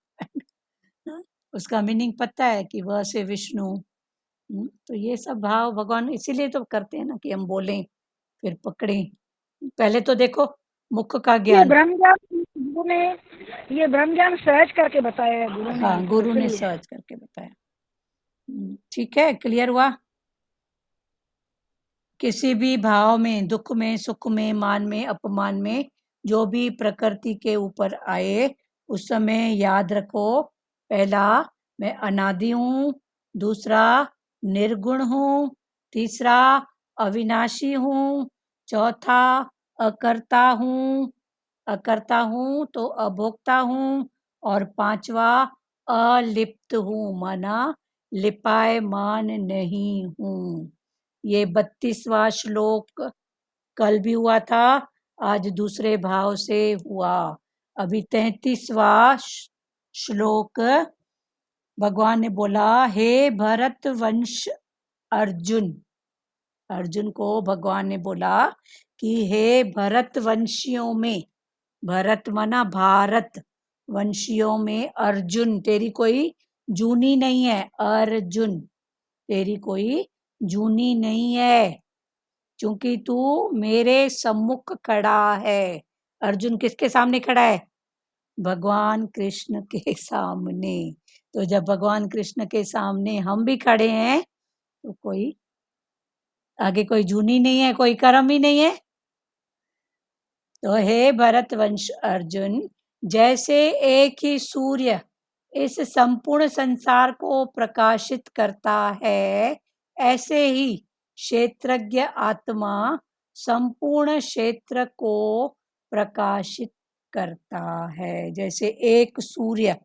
उसका मीनिंग पता है कि वह से विष्णु। तो ये सब भाव भगवान इसीलिए तो करते हैं ना कि हम बोलें फिर पकड़ें। पहले तो देखो मुख का ये ज्ञान। ब्रह्म ज्ञान गुरु ने, ये ब्रह्म ज्ञान सहज करके बताया है गुरु ने हाँ हमको, गुरु ने इसलिए। सर्च करके बताया। ठीक है, क्लियर हुआ। किसी भी भाव में, दुख में, सुख में, मान में, अपमान में, जो भी प्रकृति के ऊपर आए उस समय याद रखो, पहला मैं अनादि हूँ, दूसरा निर्गुण हूँ, तीसरा अविनाशी हूँ, चौथा अकर्ता हूँ तो अभोक्ता हूँ, और पांचवा अलिप्त हूँ, माना लिपायमान नहीं हूँ। ये 32वां श्लोक कल भी हुआ था, आज दूसरे भाव से हुआ। अभी 33वां श्लोक भगवान ने बोला, हे भरत वंश अर्जुन। अर्जुन को भगवान ने बोला कि हे भरत वंशियों में, भरत माना भारत, वंशियों में अर्जुन, तेरी कोई जूनी नहीं है, अर्जुन तेरी कोई जूनी नहीं है, क्योंकि तू मेरे सम्मुख खड़ा है। अर्जुन किसके सामने खड़ा है? भगवान कृष्ण के सामने। तो जब भगवान कृष्ण के सामने हम भी खड़े हैं तो कोई आगे कोई जूनी नहीं है, कोई कर्म ही नहीं है। तो हे भरतवंश अर्जुन, जैसे एक ही सूर्य इस संपूर्ण संसार को प्रकाशित करता है, ऐसे ही क्षेत्रज्ञ आत्मा संपूर्ण क्षेत्र को प्रकाशित करता है। जैसे एक सूर्य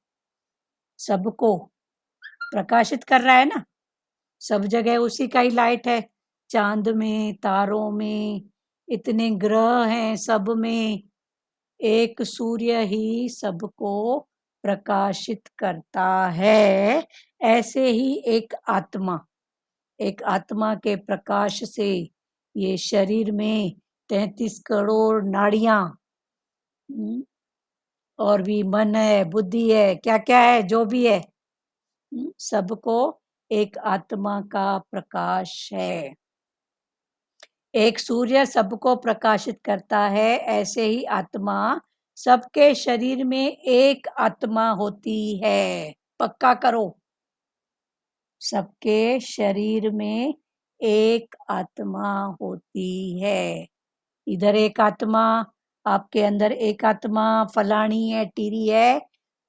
सबको प्रकाशित कर रहा है ना, सब जगह उसी का ही लाइट है, चांद में, तारों में, इतने ग्रह हैं, सब में एक सूर्य ही सबको प्रकाशित करता है। ऐसे ही एक आत्मा के प्रकाश से ये शरीर में 33 करोड़ नाड़ियां, और भी मन है, बुद्धि है, क्या क्या है, जो भी है, सबको एक आत्मा का प्रकाश है। एक सूर्य सबको प्रकाशित करता है, ऐसे ही आत्मा सबके शरीर में एक आत्मा होती है। पक्का करो, सबके शरीर में एक आत्मा होती है। इधर एक आत्मा, आपके अंदर एक आत्मा, फलानी है, टीरी है,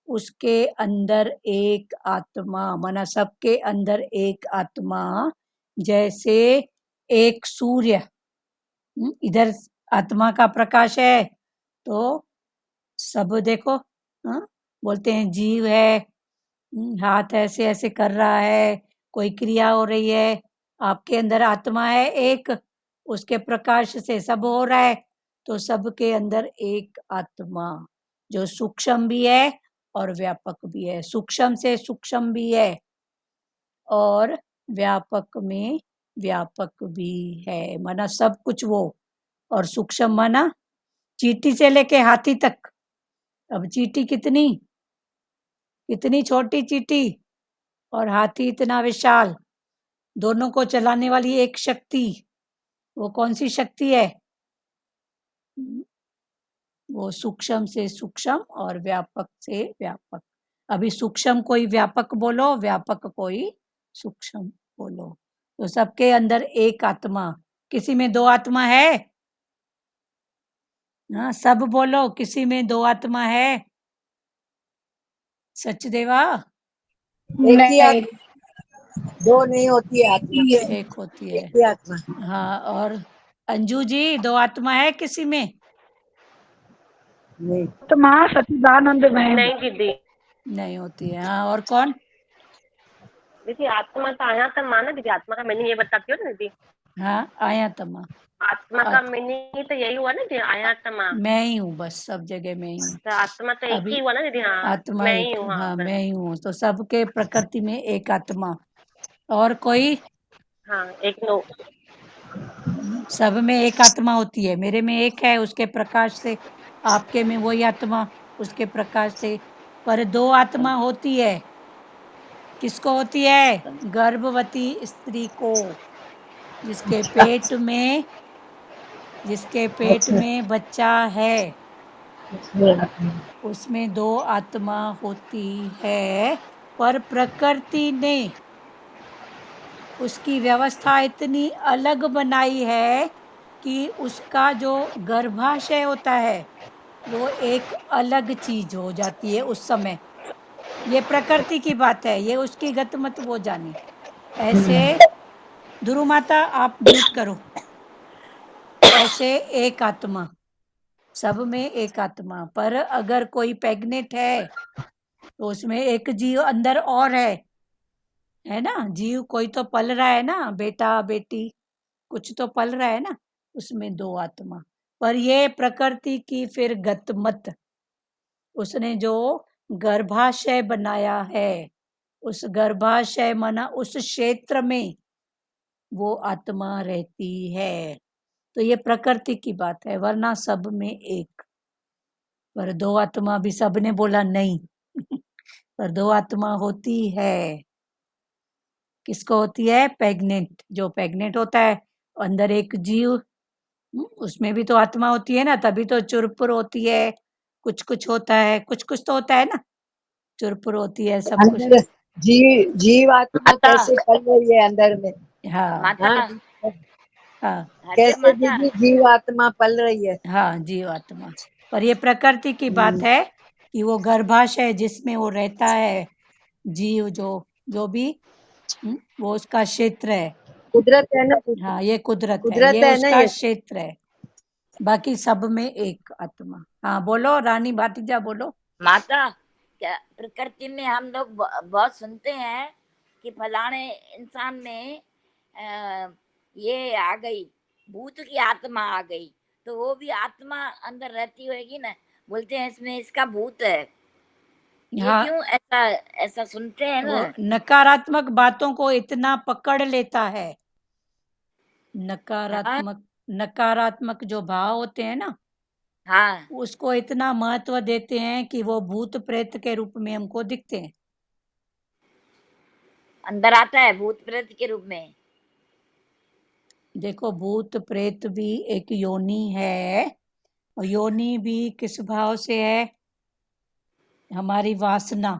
उसके अंदर एक आत्मा, माना सबके अंदर एक आत्मा। जैसे एक सूर्य, इधर आत्मा का प्रकाश है, तो सब देखो, बोलते हैं जीव है, हाथ ऐसे ऐसे कर रहा है, कोई क्रिया हो रही है, आपके अंदर आत्मा है एक, उसके प्रकाश से सब हो रहा है। तो सबके अंदर एक आत्मा जो सूक्ष्म भी है और व्यापक भी है, सूक्ष्म से सूक्ष्म भी है और व्यापक में व्यापक भी है, माना सब कुछ वो। और सूक्ष्म माना चींटी से लेके हाथी तक। अब चींटी कितनी कितनी छोटी चींटी और हाथी इतना विशाल, दोनों को चलाने वाली एक शक्ति, वो कौन सी शक्ति है? वो सूक्ष्म से सूक्ष्म और व्यापक से व्यापक। अभी सूक्ष्म कोई व्यापक बोलो, व्यापक कोई सूक्ष्म बोलो। तो सबके अंदर एक आत्मा, किसी में दो आत्मा है? हाँ, सब बोलो, किसी में दो आत्मा है? सचदेवा? एक ही नहीं, आत्मा, दो नहीं होती है आत्मा, एक होती है। एक ही आत्मा। हाँ, और अंजू जी, दो आत्मा है किसी में? नहीं, आत्मा सच्चिदानंद में नहीं दीदी, नहीं होती है। हाँ, और कौन? दीदी आत्मा का आयातमा ना दीदी, आत्मा का मीनिंग ये बताती हो ना दीदी, हाँ, आयातमा। आत्मा का मीनिंग तो यही हुआ ना दीदी, आयातमा। मैं ही हूँ, बस सब जगह मैं ही हूँ। तो आत्मा तो एक अभी ही हुआ ना दीदी। हाँ, आत्मा मैं ही एक, हूँ। हाँ हाँ बस। मैं ही हूँ, तो सबके प्रकृति में एक आत्मा। और कोई? हाँ, एक नो। सब में एक आत्मा होती है, मेरे में एक है, उसके प्रकाश से, आपके में वही आत्मा, उसके प्रकाश से। पर दो आत्मा होती है, किसको होती है? गर्भवती स्त्री को, जिसके पेट में जिसके पेट में बच्चा है, उसमें दो आत्मा होती है। पर प्रकृति ने उसकी व्यवस्था इतनी अलग बनाई है कि उसका जो गर्भाशय होता है वो एक अलग चीज हो जाती है उस समय। ये प्रकृति की बात है, ये उसकी गत मत वो जानी। ऐसे ध्रुव माता आप म्यूट करो। ऐसे एक आत्मा, सब में एक आत्मा। पर अगर कोई प्रेग्नेंट है तो उसमें एक जीव अंदर और है ना, जीव कोई तो पल रहा है ना, बेटा बेटी कुछ तो पल रहा है ना, उसमें दो आत्मा। पर ये प्रकृति की फिर गतमत, उसने जो गर्भाशय बनाया है, उस गर्भाशय माना उस क्षेत्र में वो आत्मा रहती है। तो ये प्रकृति की बात है, वरना सब में एक। पर दो आत्मा भी सबने बोला नहीं पर दो आत्मा होती है। किसको होती है? प्रेग्नेंट, जो प्रेग्नेंट होता है, अंदर एक जीव, उसमें भी तो आत्मा होती है ना, तभी तो चुरपुर होती है, कुछ कुछ होता है, कुछ कुछ तो होता है ना, चुरपुर होती है, सब कुछ। अंदर जीव आत्मा माता, कैसे पल रही है अंदर में? हाँ माता, हाँ, हाँ हरिया कैसे माता। दीदी जीव आत्मा पल रही है? हाँ, जीव आत्मा। पर ये प्रकृति की बात है कि वो गर्भाशय जिसमें वो रहता है, जीव जो जो भी, वो उसका क्षेत्र है। कुदरत है ना, हाँ, ये कुदरत है, कुदरत ये है ना उसका ये। क्षेत्र है। बाकी सब में एक आत्मा। हाँ बोलो रानी भातीजा, बोलो। माता, क्या प्रकृति में हम लोग बहुत सुनते हैं कि फलाने इंसान में ये आ गई भूत की आत्मा आ गई, तो वो भी आत्मा अंदर रहती होगी ना, बोलते हैं इसमें इसका भूत है। ये हाँ, क्यों ऐसा ऐसा सुनते हैं वो ना। नकारात्मक बातों को इतना पकड़ लेता है, हाँ नकारात्मक नकारात्मक जो भाव होते हैं ना, हाँ, उसको इतना महत्व देते हैं कि वो भूत प्रेत के रूप में हमको दिखते हैं। अंदर आता है भूत प्रेत के रूप में। देखो, भूत प्रेत भी एक योनि है, और योनि भी किस भाव से है? हमारी वासना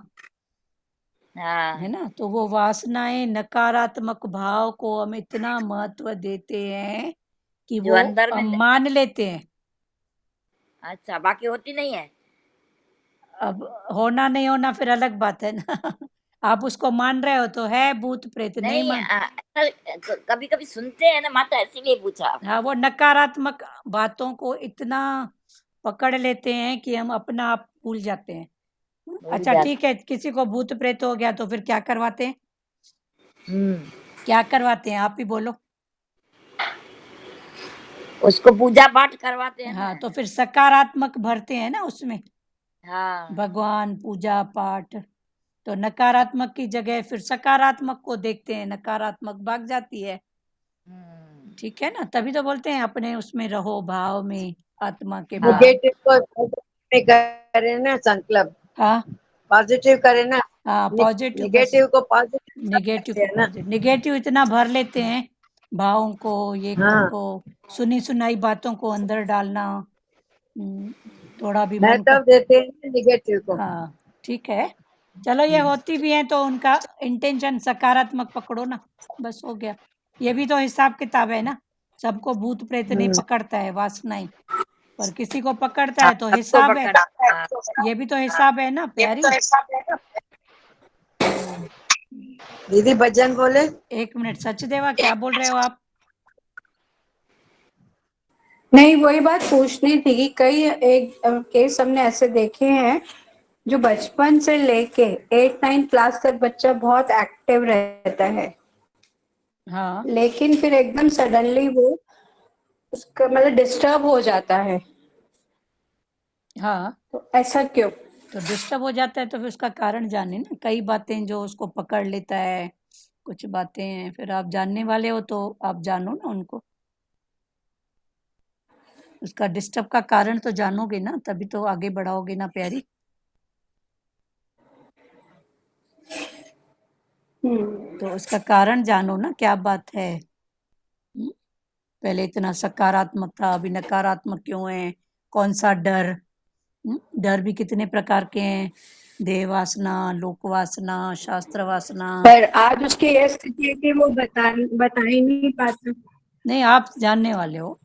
है हाँ, ना। तो वो वासनाएं, नकारात्मक भाव को हम इतना महत्व देते हैं कि जो वो अंदर में हम मान लेते हैं। अच्छा, बाकी होती नहीं है। अब होना नहीं होना फिर अलग बात है ना। आप उसको मान रहे हो तो है भूत प्रेत, नहीं नहीं, मान। कभी कभी सुनते हैं ना माता, इसीलिए पूछा। हाँ, वो नकारात्मक बातों को इतना पकड़ लेते हैं कि हम अपना आप भूल जाते हैं। भूल अच्छा, जाते। ठीक है, किसी को भूत प्रेत हो गया तो फिर क्या करवाते हैं? हम्म, क्या करवाते हैं, आप ही बोलो। उसको पूजा पाठ करवाते हैं हाँ, ना। तो फिर सकारात्मक भरते हैं ना उसमें, हाँ, भगवान, पूजा पाठ। तो नकारात्मक की जगह फिर सकारात्मक को देखते हैं, नकारात्मक भाग जाती है। ठीक है ना, तभी तो बोलते हैं अपने उसमें रहो, भाव में, आत्मा के भाव। निगेटिव को positive में करे ना संकल्प, हाँ पॉजिटिव करे ना, हाँ, पॉजिटिव, बस निगेटिव को पॉजिटिव निगेटिव करते को हैं ना। पॉजिटिव, निगेटिव इतना भर लेते हैं भावों को, ये हाँ, को सुनी सुनाई बातों को अंदर डालना। थोड़ा भी मन का। महत्व देते हैं ना निगेटिव को। हाँ, ठीक है, चलो, ये होती भी है तो उनका इंटेंशन सकारात्मक पकड़ो ना, बस हो गया। ये भी तो हिसाब किताब है ना, सबको भूत प्रेत नहीं पकड़ता है, वासनाएं, पर किसी को पकड़ता हाँ, है तो सबको हिसाब है। पकड़ा। हाँ, ये भी तो हिसाब है ना प्यारी। दीदी भजन बोले। एक मिनट, सचदेवा क्या बोल रहे हो आप? नहीं, वही बात पूछनी थी कि कई एक केस हमने ऐसे देखे हैं जो बचपन से लेके 8-9 क्लास तक बच्चा बहुत एक्टिव रहता है, हाँ लेकिन फिर एकदम सडनली वो उसका मतलब डिस्टर्ब हो जाता है, हाँ, तो ऐसा क्यों? तो डिस्टर्ब हो जाता है तो फिर उसका कारण जाने ना, कई बातें जो उसको पकड़ लेता है, कुछ बातें हैं, फिर आप जानने वाले हो तो आप जानो ना उनको, उसका डिस्टर्ब का कारण तो जानोगे ना, तभी तो आगे बढ़ाओगे ना प्यारी। तो उसका कारण जानो ना, क्या बात है। पहले इतना सकारात्मक था, अभी नकारात्मक क्यों है? कौन सा डर? डर भी कितने प्रकार के हैं, देह वासना, लोक वासना, शास्त्र वासना। पर आज उसकी ये स्थिति है कि वो बता ही नहीं पाता। नहीं, आप जानने वाले हो,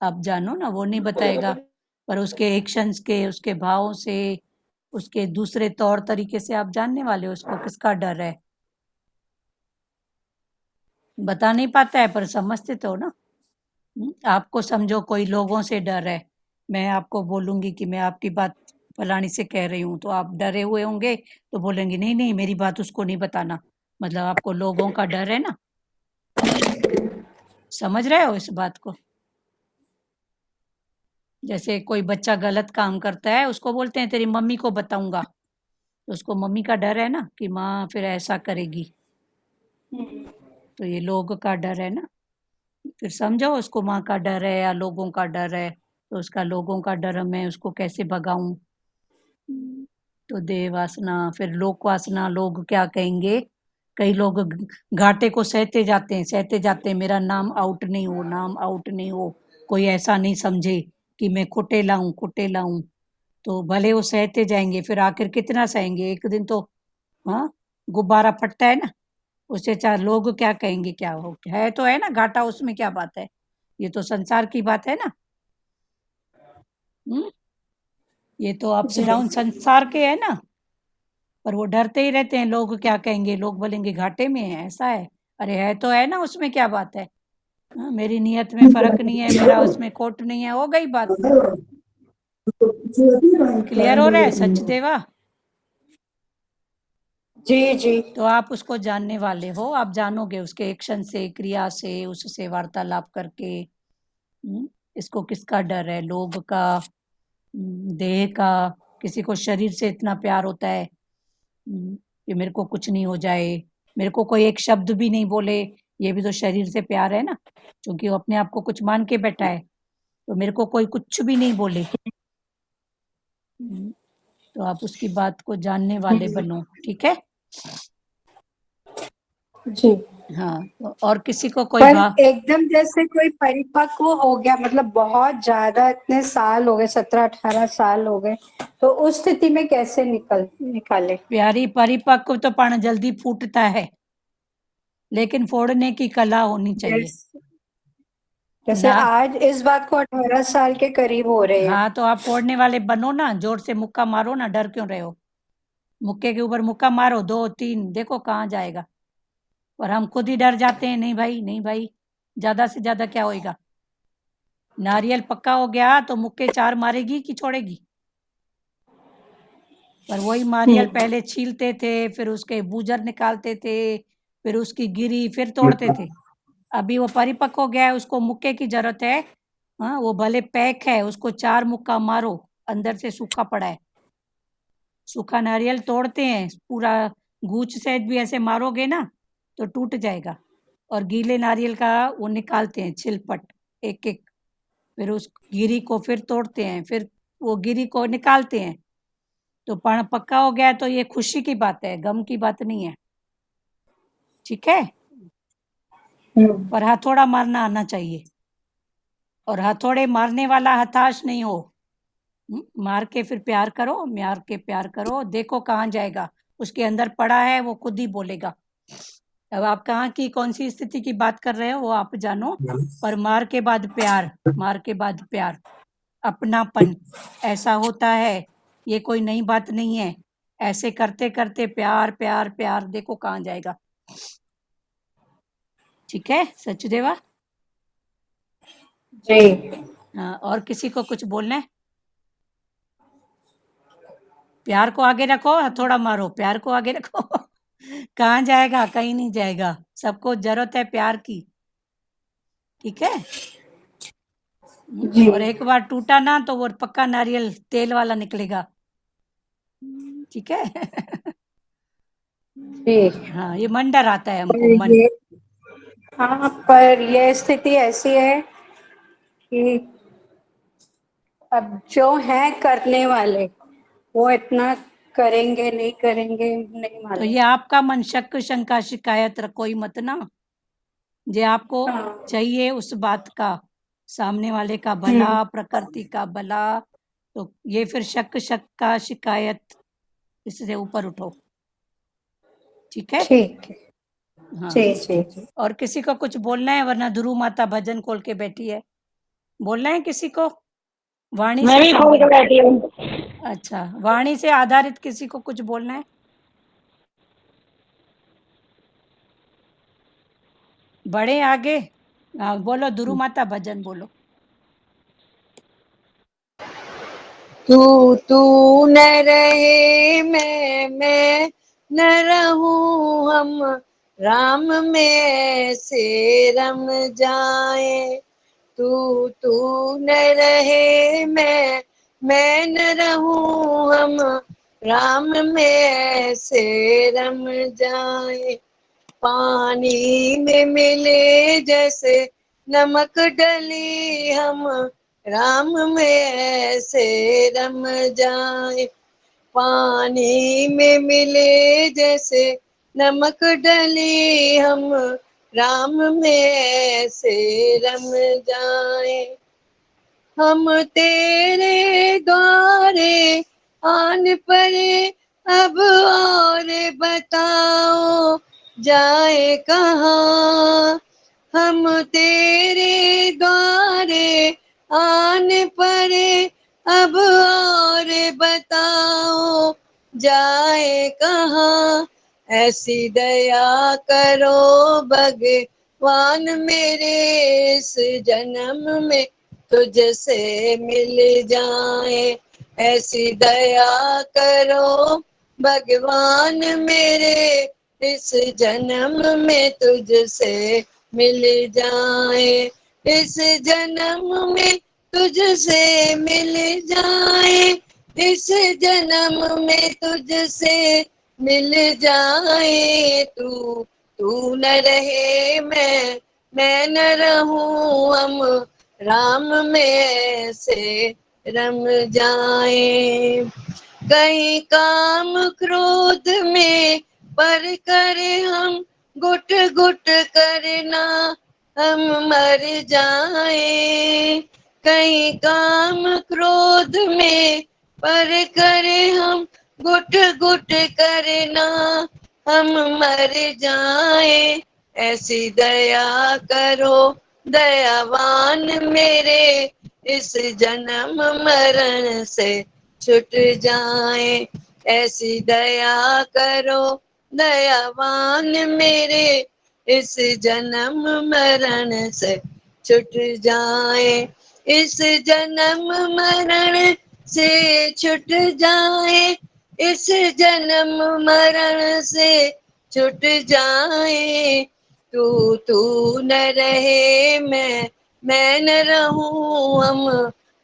आप जानो ना, वो नहीं बताएगा, पर उसके एक्शंस के, उसके भावों से, उसके दूसरे तौर तरीके से आप जानने वाले हो उसको किसका डर है। बता नहीं पाता है पर समझते तो हो ना। आपको समझो कोई लोगों से डर है, मैं आपको बोलूंगी कि मैं आपकी बात फलानी से कह रही हूँ, तो आप डरे हुए होंगे, तो बोलेंगे नहीं नहीं मेरी बात उसको नहीं बताना, मतलब आपको लोगों का डर है ना। समझ रहे हो इस बात को? जैसे कोई बच्चा गलत काम करता है, उसको बोलते हैं तेरी मम्मी को बताऊंगा, तो उसको मम्मी का डर है ना कि माँ फिर ऐसा करेगी, तो ये लोग का डर है ना। फिर समझो उसको माँ का डर है या लोगों का डर है, तो उसका लोगों का डर मैं उसको कैसे भगाऊं। तो देह वासना, फिर लोक वासना, लोग क्या कहेंगे। कई लोग घाटे को सहते जाते हैं, मेरा नाम आउट नहीं हो, नाम आउट नहीं हो, कोई ऐसा नहीं समझे कि मैं कुटेला हूं। तो भले वो सहते जाएंगे, फिर आखिर कितना सहेंगे, एक दिन तो हाँ गुब्बारा फटता है ना। उससे चार लोग क्या कहेंगे, क्या हो है तो है ना घाटा, उसमें क्या बात है, ये तो संसार की बात है ना। हम्म ये तो अप्स डाउन संसार के है ना, पर वो डरते ही रहते हैं, लोग क्या कहेंगे, लोग बोलेंगे घाटे में है, ऐसा है। अरे है तो है ना, उसमें क्या बात है। मेरी नियत में फर्क नहीं है, मेरा उसमें खोट नहीं है, हो गई बात। क्लियर हो रहा है सच देवा? जी जी तो आप उसको जानने वाले हो, आप जानोगे उसके एक्शन से, क्रिया से, उससे वार्तालाप करके। इसको किसका डर है? लोभ का, देह का। किसी को शरीर से इतना प्यार होता है कि मेरे को कुछ नहीं हो जाए, मेरे को कोई एक शब्द भी नहीं बोले, ये भी तो शरीर से प्यार है ना, क्योंकि वो अपने आप को कुछ मान के बैठा है। तो मेरे को कोई कुछ भी नहीं बोले, तो आप उसकी बात को जानने वाले बनो, ठीक है। जी। हाँ, तो और किसी को कोई पर एकदम जैसे कोई परिपक्व हो गया, मतलब बहुत ज्यादा इतने साल हो गए, 17-18 साल हो गए, तो उस स्थिति में कैसे निकाले? प्यारी, परिपक्व तो पण जल्दी फूटता है, लेकिन फोड़ने की कला होनी चाहिए। जैसे जैसे ना, आज इस बात को 18 साल के करीब हो रहे हैं। हाँ, तो आप फोड़ने वाले बनो ना, जोर से मुक्का मारो ना, डर क्यों रहे हो? मुक्के के ऊपर मुक्का मारो, 2-3, देखो कहाँ जाएगा। और हम खुद ही डर जाते हैं, नहीं भाई, नहीं भाई, ज्यादा से ज्यादा क्या होएगा? नारियल पक्का हो गया तो मुक्के 4 मारेगी कि छोड़ेगी? पर वही नारियल पहले छीलते थे, फिर उसके बूजर निकालते थे, फिर उसकी गिरी, फिर तोड़ते थे। अभी वो परिपक्व हो गया है, उसको मुक्के की जरूरत है। हाँ, वो भले पैक है, उसको 4 मुक्का मारो, अंदर से सूखा पड़ा है। सूखा नारियल तोड़ते हैं, पूरा गूंच से भी ऐसे मारोगे ना तो टूट जाएगा। और गीले नारियल का वो निकालते हैं छिलपट, एक एक, फिर उस गिरी को फिर तोड़ते हैं, फिर वो गिरी को निकालते हैं। तो पण पक्का हो गया, तो ये खुशी की बात है, गम की बात नहीं है, ठीक है। पर हथौड़ा मारना आना चाहिए, और हथौड़े मारने वाला हताश नहीं हो। मार के फिर प्यार करो, मार के प्यार करो, देखो कहाँ जाएगा। उसके अंदर पड़ा है, वो खुद ही बोलेगा। अब आप कहाँ की कौन सी स्थिति की बात कर रहे हो वो आप जानो, पर मार के बाद प्यार, मार के बाद प्यार, अपनापन ऐसा होता है। ये कोई नई बात नहीं है। ऐसे करते करते प्यार प्यार प्यार, देखो कहाँ जाएगा, ठीक है सचदेवा। जी। हाँ, और किसी को कुछ बोलना है? प्यार को आगे रखो, हथौड़ा मारो, प्यार को आगे रखो। कहाँ जाएगा? कहीं नहीं जाएगा। सबको जरूरत है प्यार की, ठीक है। जी और एक बार टूटा ना तो वो पक्का नारियल तेल वाला निकलेगा, ठीक है। जी। हाँ, ये मन डर आता है हमको, पर मन। ये हाँ, पर ये स्थिति ऐसी है कि अब जो है करने वाले, वो इतना करेंगे नहीं करेंगे नहीं तो मालूम। ये आपका मन, शक शंका शिकायत रखो ही मत ना। जे आपको हाँ। चाहिए उस बात का, सामने वाले का भला, प्रकृति का भला, तो ये फिर शक शक्का शिकायत, इससे ऊपर उठो, ठीक है। ठीक है। हाँ, जी जी जी। और किसी को कुछ बोलना है? वरना ध्रुव माता भजन खोल के बैठी है, बोलना है किसी को? वाणी मैं से भी खोल के संबंध, बैठी हूँ। अच्छा, वाणी से आधारित किसी को कुछ बोलना है? बड़े आगे, हाँ बोलो, ध्रुव माता भजन बोलो। तू न रहे मैं न रहूं, हम राम में से रम जाए। तू न रहे मैं न रहूं, हम राम में से रम जाए। पानी में मिले जैसे नमक डली, हम राम में ऐसे रम जाए। पानी में मिले जैसे नमक डली, हम राम में ऐसे रम जाए। हम तेरे द्वारे आन पड़े, अब और बताओ जाए कहाँ। हम तेरे द्वारे आन पड़े, अब और बताओ जाए कहाँ। ऐसी दया करो भगवान, मेरे इस जन्म में तुझसे मिल जाए। ऐसी दया करो भगवान मेरे इस जन्म में तुझसे मिल जाए, इस जन्म में तुझसे मिल जाए, इस जन्म में तुझसे मिल जाए। तू न रहे मैं न रहूं, हम राम में ऐसे रम जाए। कहीं काम क्रोध में पर करे हम गुट गुट करना हम मर जाए। कहीं काम क्रोध में पर करे हम गुट गुट करना हम मर जाए। ऐसी दया करो दयावान मेरे, इस जन्म मरण से छुट जाए। ऐसी दया करो दयावान मेरे, इस जन्म मरण से छुट जाए। इस जन्म मरण से छुट जाए, इस जन्म मरण से छुट जाए। तू न रहे मैं न रहूं, हम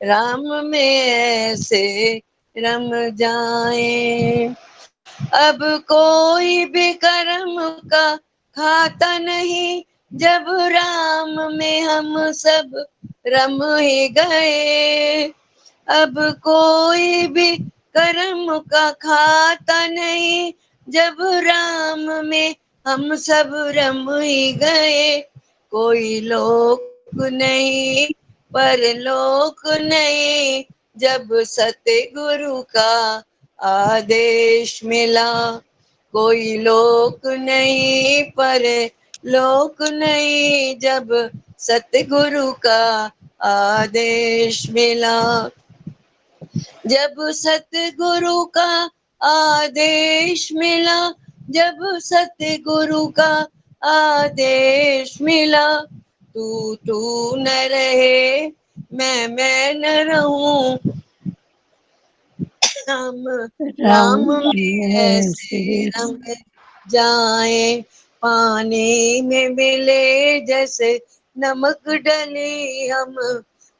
राम में ऐसे रम जाए। अब कोई भी कर्म का खाता नहीं, जब राम में हम सब रम ही गए। अब कोई भी कर्म का खाता नहीं, जब राम में हम सब रम ही गए। कोई लोक नहीं परलोक नहीं, जब सतगुरु का आदेश मिला। कोई लोक नहीं पर लोक नहीं, जब सतगुरु का आदेश मिला। जब सतगुरु का आदेश मिला, जब सतगुरु का आदेश मिला। तू न रहे मैं न रहूं, हम राम में ऐसे रम जाए। पानी में मिले जैसे नमक डले, हम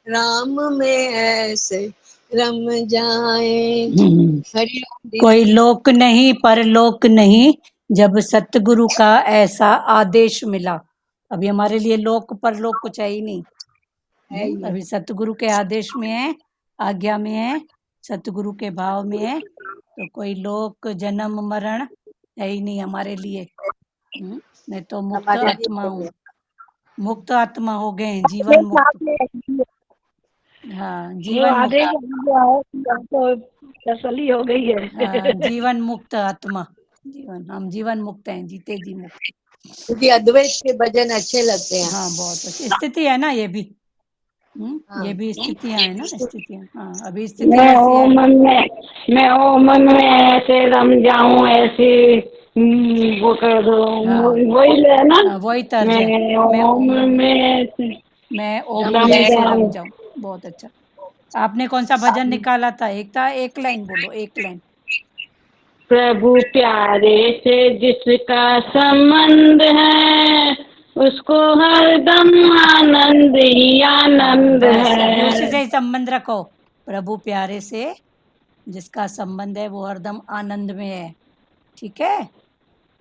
राम में ऐसे रम जाए। हरि ओम दीदी। कोई लोक नहीं परलोक नहीं, जब सतगुरु का ऐसा आदेश मिला। अभी हमारे लिए लोक परलोक कुछ है ही नहीं। अभी सतगुरु के आदेश में है, आज्ञा में है, सतगुरु के भाव में है, तो कोई लोक जन्म मरण है ही नहीं हमारे लिए। मैं तो मुक्त हमारे लिए आत्मा हो हूँ, गया। मुक्त आत्मा हो गए हैं, जीवन मुक्त। हाँ, वो जीवन मुक्त। आदेश जो है अब तो तसल्ली हो गई है। हाँ, जीवन मुक्त आत्मा, जीवन, हम जीवन मुक्त हैं, जीते जी मुक्त। क्योंकि अद्वैत के भजन अच्छे लगते हैं। हाँ, बहुत अच्छी स्थिति है ना ये भी। हाँ। ये भी स्थितियां है ना, स्थितियां। हाँ, अभी स्थिति मैं ऐसी है। ओम में ऐसे रम जाऊं, ऐसे वो कर दो, हाँ, वही है ना। वही तर्ज है। मैं मैं ओम ओम में ऐसे मैं ओम रम में ऐसे रम जाऊं। जाऊं। बहुत अच्छा। आपने कौन सा भजन निकाला था? एक लाइन बोलो, एक लाइन। प्रभु प्यारे से जिसका संबंध है, उसको हरदम आनंद ही हाँ, आनंद बस अभी उसी है। से ही संबंध रखो। प्रभु प्यारे से जिसका संबंध है वो हरदम आनंद में है। ठीक है,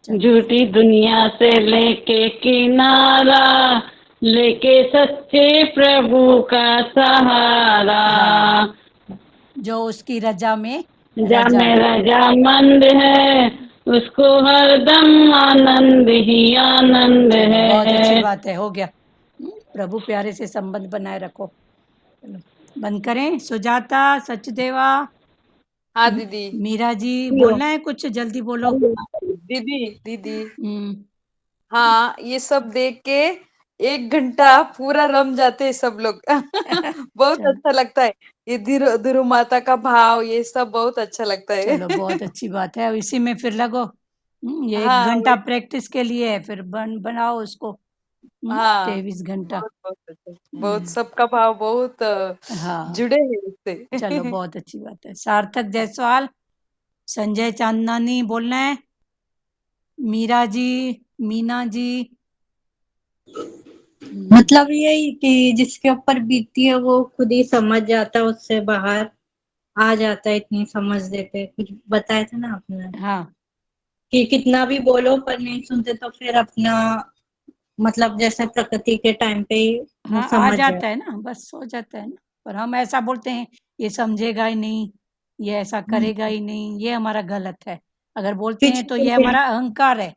चलो। झूठी दुनिया से लेके किनारा, लेके सच्चे प्रभु का सहारा। हाँ, जो उसकी रजा में जा रजा है। मेरा रजामंद है, उसको हरदम आनंद ही आनंद चलो, बहुत अच्छी है। बात है, हो गया। प्रभु प्यारे से संबंध बनाए रखो। चलो, बंद करें। सुजाता, सचदेवा, हाँ दीदी। मीरा जी, बोलना है कुछ? जल्दी बोलो। दीदी दीदी हम्म, हाँ, ये सब देख के 1 घंटा पूरा रम जाते हैं सब लोग। बहुत चलो अच्छा लगता है। ये धीरू धीरू माता का भाव, ये सब बहुत अच्छा लगता है। चलो, बहुत अच्छी बात है। अब इसी में फिर लगो। ये 1 घंटा हाँ प्रैक्टिस के लिए है, फिर बनाओ उसको। हाँ, 23 घंटा। बहुत बहुत अच्छा, बहुत हम्म, सबका भाव बहुत हाँ, जुड़े हैं चलो, इससे। बहुत अच्छी बात है। सार्थक जायसवाल, संजय चांदनानी बोलना है। मीरा जी, मीना जी। मतलब यही कि जिसके ऊपर बीतती है वो खुद ही समझ जाता है, उससे बाहर आ जाता है, इतनी समझ देते। कुछ बताया था ना आपने हाँ कि कितना भी बोलो पर नहीं सुनते, तो फिर अपना मतलब जैसे प्रकृति के टाइम पे ही वो हाँ आ समझ जाए। जाता है ना, बस हो जाता है ना। पर हम ऐसा बोलते हैं ये समझेगा ही नहीं, ये ऐसा करेगा ही नहीं, ये हमारा गलत है। अगर बोलते फिर हैं तो छोड़ ये देना, हमारा अहंकार है।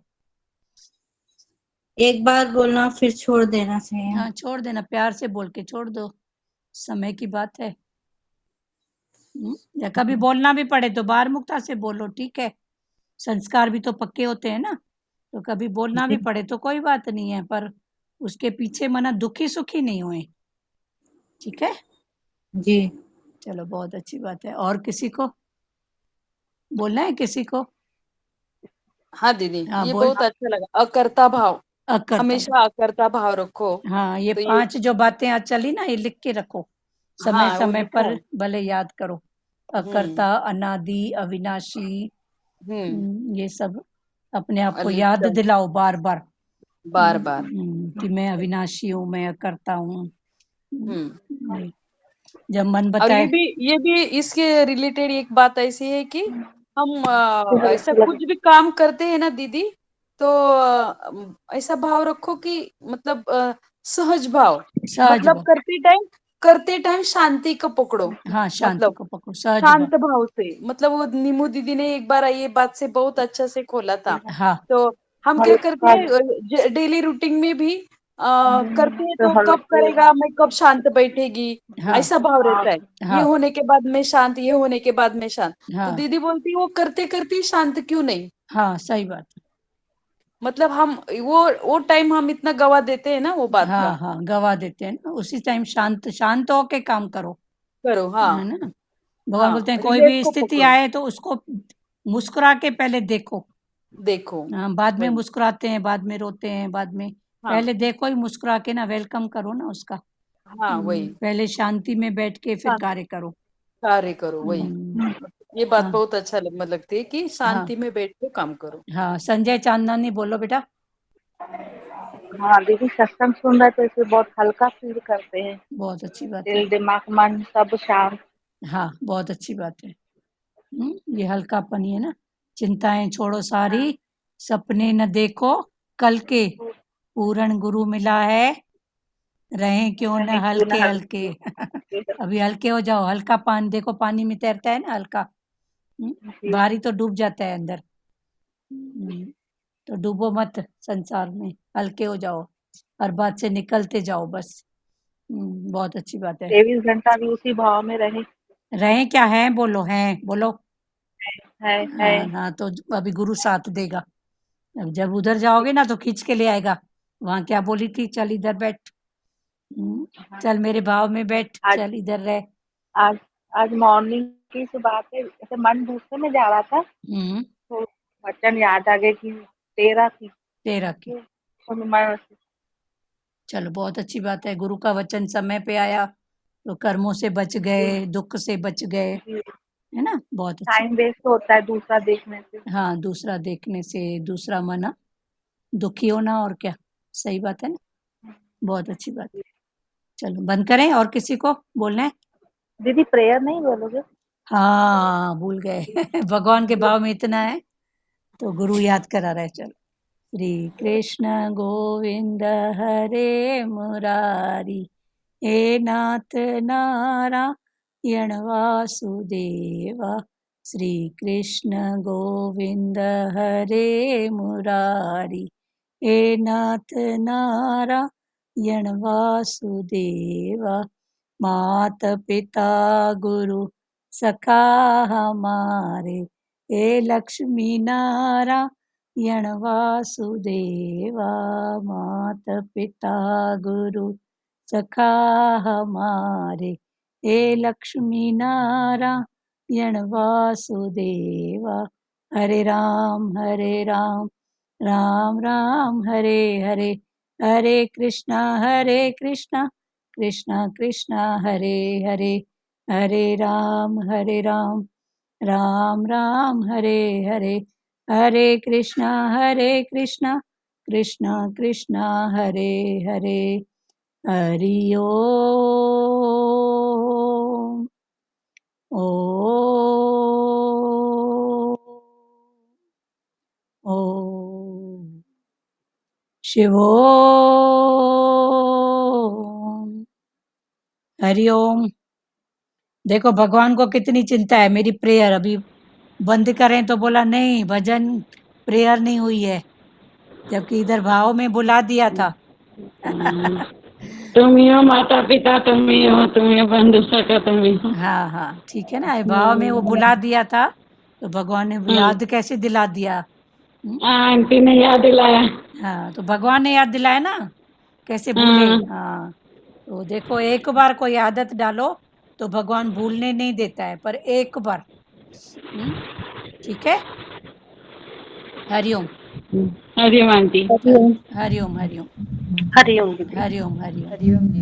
एक बार बोलना फिर छोड़ देना चाहिए। हाँ छोड़ देना, प्यार से बोल के छोड़ दो, समय की बात है। या कभी बोलना भी पड़े तो बाहर मुक्ता से बोलो, ठीक है। संस्कार भी तो पक्के होते हैं ना, तो कभी बोलना भी जी पड़े तो कोई बात नहीं है, पर उसके पीछे मना दुखी सुखी नहीं हुए, ठीक है। जी। चलो बहुत अच्छी बात है। और किसी को बोलना है, किसी को? हाँ दीदी, हाँ ये बोल। बहुत अच्छा लगा, अकर्ता भाव। अकर्ता। हमेशा अकर्ता भाव रखो। हाँ ये तो ये 5 जो बातें आज चली ना, ये लिख के रखो, समय हाँ वो समय लिखा पर है। भले याद करो। हम्म अकर्ता, अनादि, अविनाशी, हम्म ये सब अपने आप को याद लिखकर दिलाओ बार बार, बार बार। कि मैं अविनाशी हूँ, मैं अकर्ता हूँ। हम्म ये जब मन और बताए। ये भी इसके रिलेटेड एक बात ऐसी है कि हम ऐसा कुछ भी काम करते हैं ना दीदी, तो ऐसा भाव रखो कि मतलब सहज भाव। सहज मतलब भाव। करते टाइम शांति को पकड़ो। हाँ शांति मतलब को पकड़ो, सहज भाव। शांत भाव से, मतलब वो नीमू दीदी ने एक बार ये बात से बहुत अच्छा से खोला था। हाँ तो हम क्या करते हैं डेली रूटीन में भी करते हैं, तो कब करेगा, मैं कब शांत बैठेगी, हाँ ऐसा भाव रहता है। ये हाँ होने के बाद मैं शांत, ये होने के बाद मैं शांत। तो हाँ दीदी बोलती वो करते करते शांत क्यों नहीं। हाँ सही बात है। मतलब हम वो टाइम हम इतना गवा देते हैं ना वो बात का। हाँ हाँ गवा देते हैं ना, उसी टाइम शांत शांत होके काम करो, करो है हाँ। ना। भगवान बोलते हाँ हैं कोई रिलैक्स भी को स्थिति पकड़ो। आए तो उसको मुस्कुरा के पहले देखो। देखो हाँ, बाद में वही। मुस्कुराते हैं, बाद में रोते हैं, बाद में, हाँ पहले देखो ही मुस्कुरा के ना, वेलकम करो ना उसका। हाँ वही। पहले शांति में बैठ के फिर हाँ, कार्य करो। कार्य करो वही। हम्म, ये बात हाँ बहुत अच्छा लगती है कि हाँ शांति में बैठ के काम करो। हाँ। संजय चांदनानी बोलो बेटा। हाँ दीदी, सत्संग सुन रहे तो इसे बहुत हल्का फील करते हैं, बहुत अच्छी बात है। दिल दिमाग मन सब शांत। हाँ बहुत अच्छी बात है। ये हल्कापन ही है ना। चिंताएं छोड़ो सारी, सपने न देखो कल के, पूर्ण गुरु मिला है, रहें क्यों न रहे क्यों न हल्के हल्के। हल्के। अभी हल्के हो जाओ, हल्का पानी देखो, पानी में तैरता है ना हल्का। जी भारी तो डूब जाता है अंदर। तो डूबो मत संसार में, हल्के हो जाओ, हर बात से निकलते जाओ बस। बहुत अच्छी बात है। 23 घंटा भी उसी भाव में रहे। रहें क्या है, बोलो हैं, बोलो। है। ना तो अभी गुरु साथ देगा। अब जब उधर जाओगे ना तो खींच के ले आएगा। वहां क्या बोली थी, चल इधर बैठ, चल मेरे भाव में बैठ, आज चल इधर रह। आज आज मॉर्निंग की से बात है, ऐसे मन भूखे में जा रहा था हम्म तो वचन याद आ गए कि तेरा थी। तेरा की। तो मैं चलो बहुत अच्छी बात है, गुरु का वचन समय पे आया तो कर्मों से बच गए, दुख से बच गए, है ना। बहुत अच्छी। टाइम वेस्ट होता है दूसरा देखने से। हाँ दूसरा देखने से दूसरा मना दुखी होना, और क्या, सही बात है ना। बहुत अच्छी बात है। चलो बंद करें, और किसी को बोलना है? दीदी प्रेयर नहीं बोलोगे? हाँ भूल गए। भगवान के भाव में इतना है तो गुरु याद करा रहे। चलो, श्री कृष्ण गोविंद हरे मुरारी, हे नाथ नारायण वासुदेवा, श्री कृष्ण गोविंद हरे मुरारी, हे नाथ नारायण वासुदेवा, मात पिता गुरु सखा हमारे, हे लक्ष्मी नारायण वासुदेवा, मात पिता गुरु सखा हमारे, हे लक्ष्मी नारायण वासुदेवा। हरे राम राम राम हरे हरे, हरे कृष्णा कृष्णा कृष्णा हरे हरे, हरे राम राम राम हरे हरे, हरे कृष्णा कृष्णा कृष्णा हरे हरे, हरि ओम। ओम शिवोम। हरि ओम। देखो भगवान को कितनी चिंता है मेरी प्रेयर। अभी बंद करें तो बोला नहीं, भजन प्रेयर नहीं हुई है, जबकि इधर भाव में बुला दिया था। तुम ही हो माता पिता, तुम ही हो बंधु सखा, तुम ही हो। हाँ हाँ ठीक है ना, भाव में वो बुला दिया था तो भगवान ने याद कैसे दिला दिया। आंटी ने याद दिलाया। हाँ तो भगवान ने याद दिलाया ना, कैसे भूले। हाँ तो देखो एक बार कोई आदत डालो तो भगवान भूलने नहीं देता है, पर एक बार। ठीक है। हरिओम। हरिओम आंटी। हरिओम हरिओम हरिओम दीदी। हरिओम हरिओम। हरिओम जी।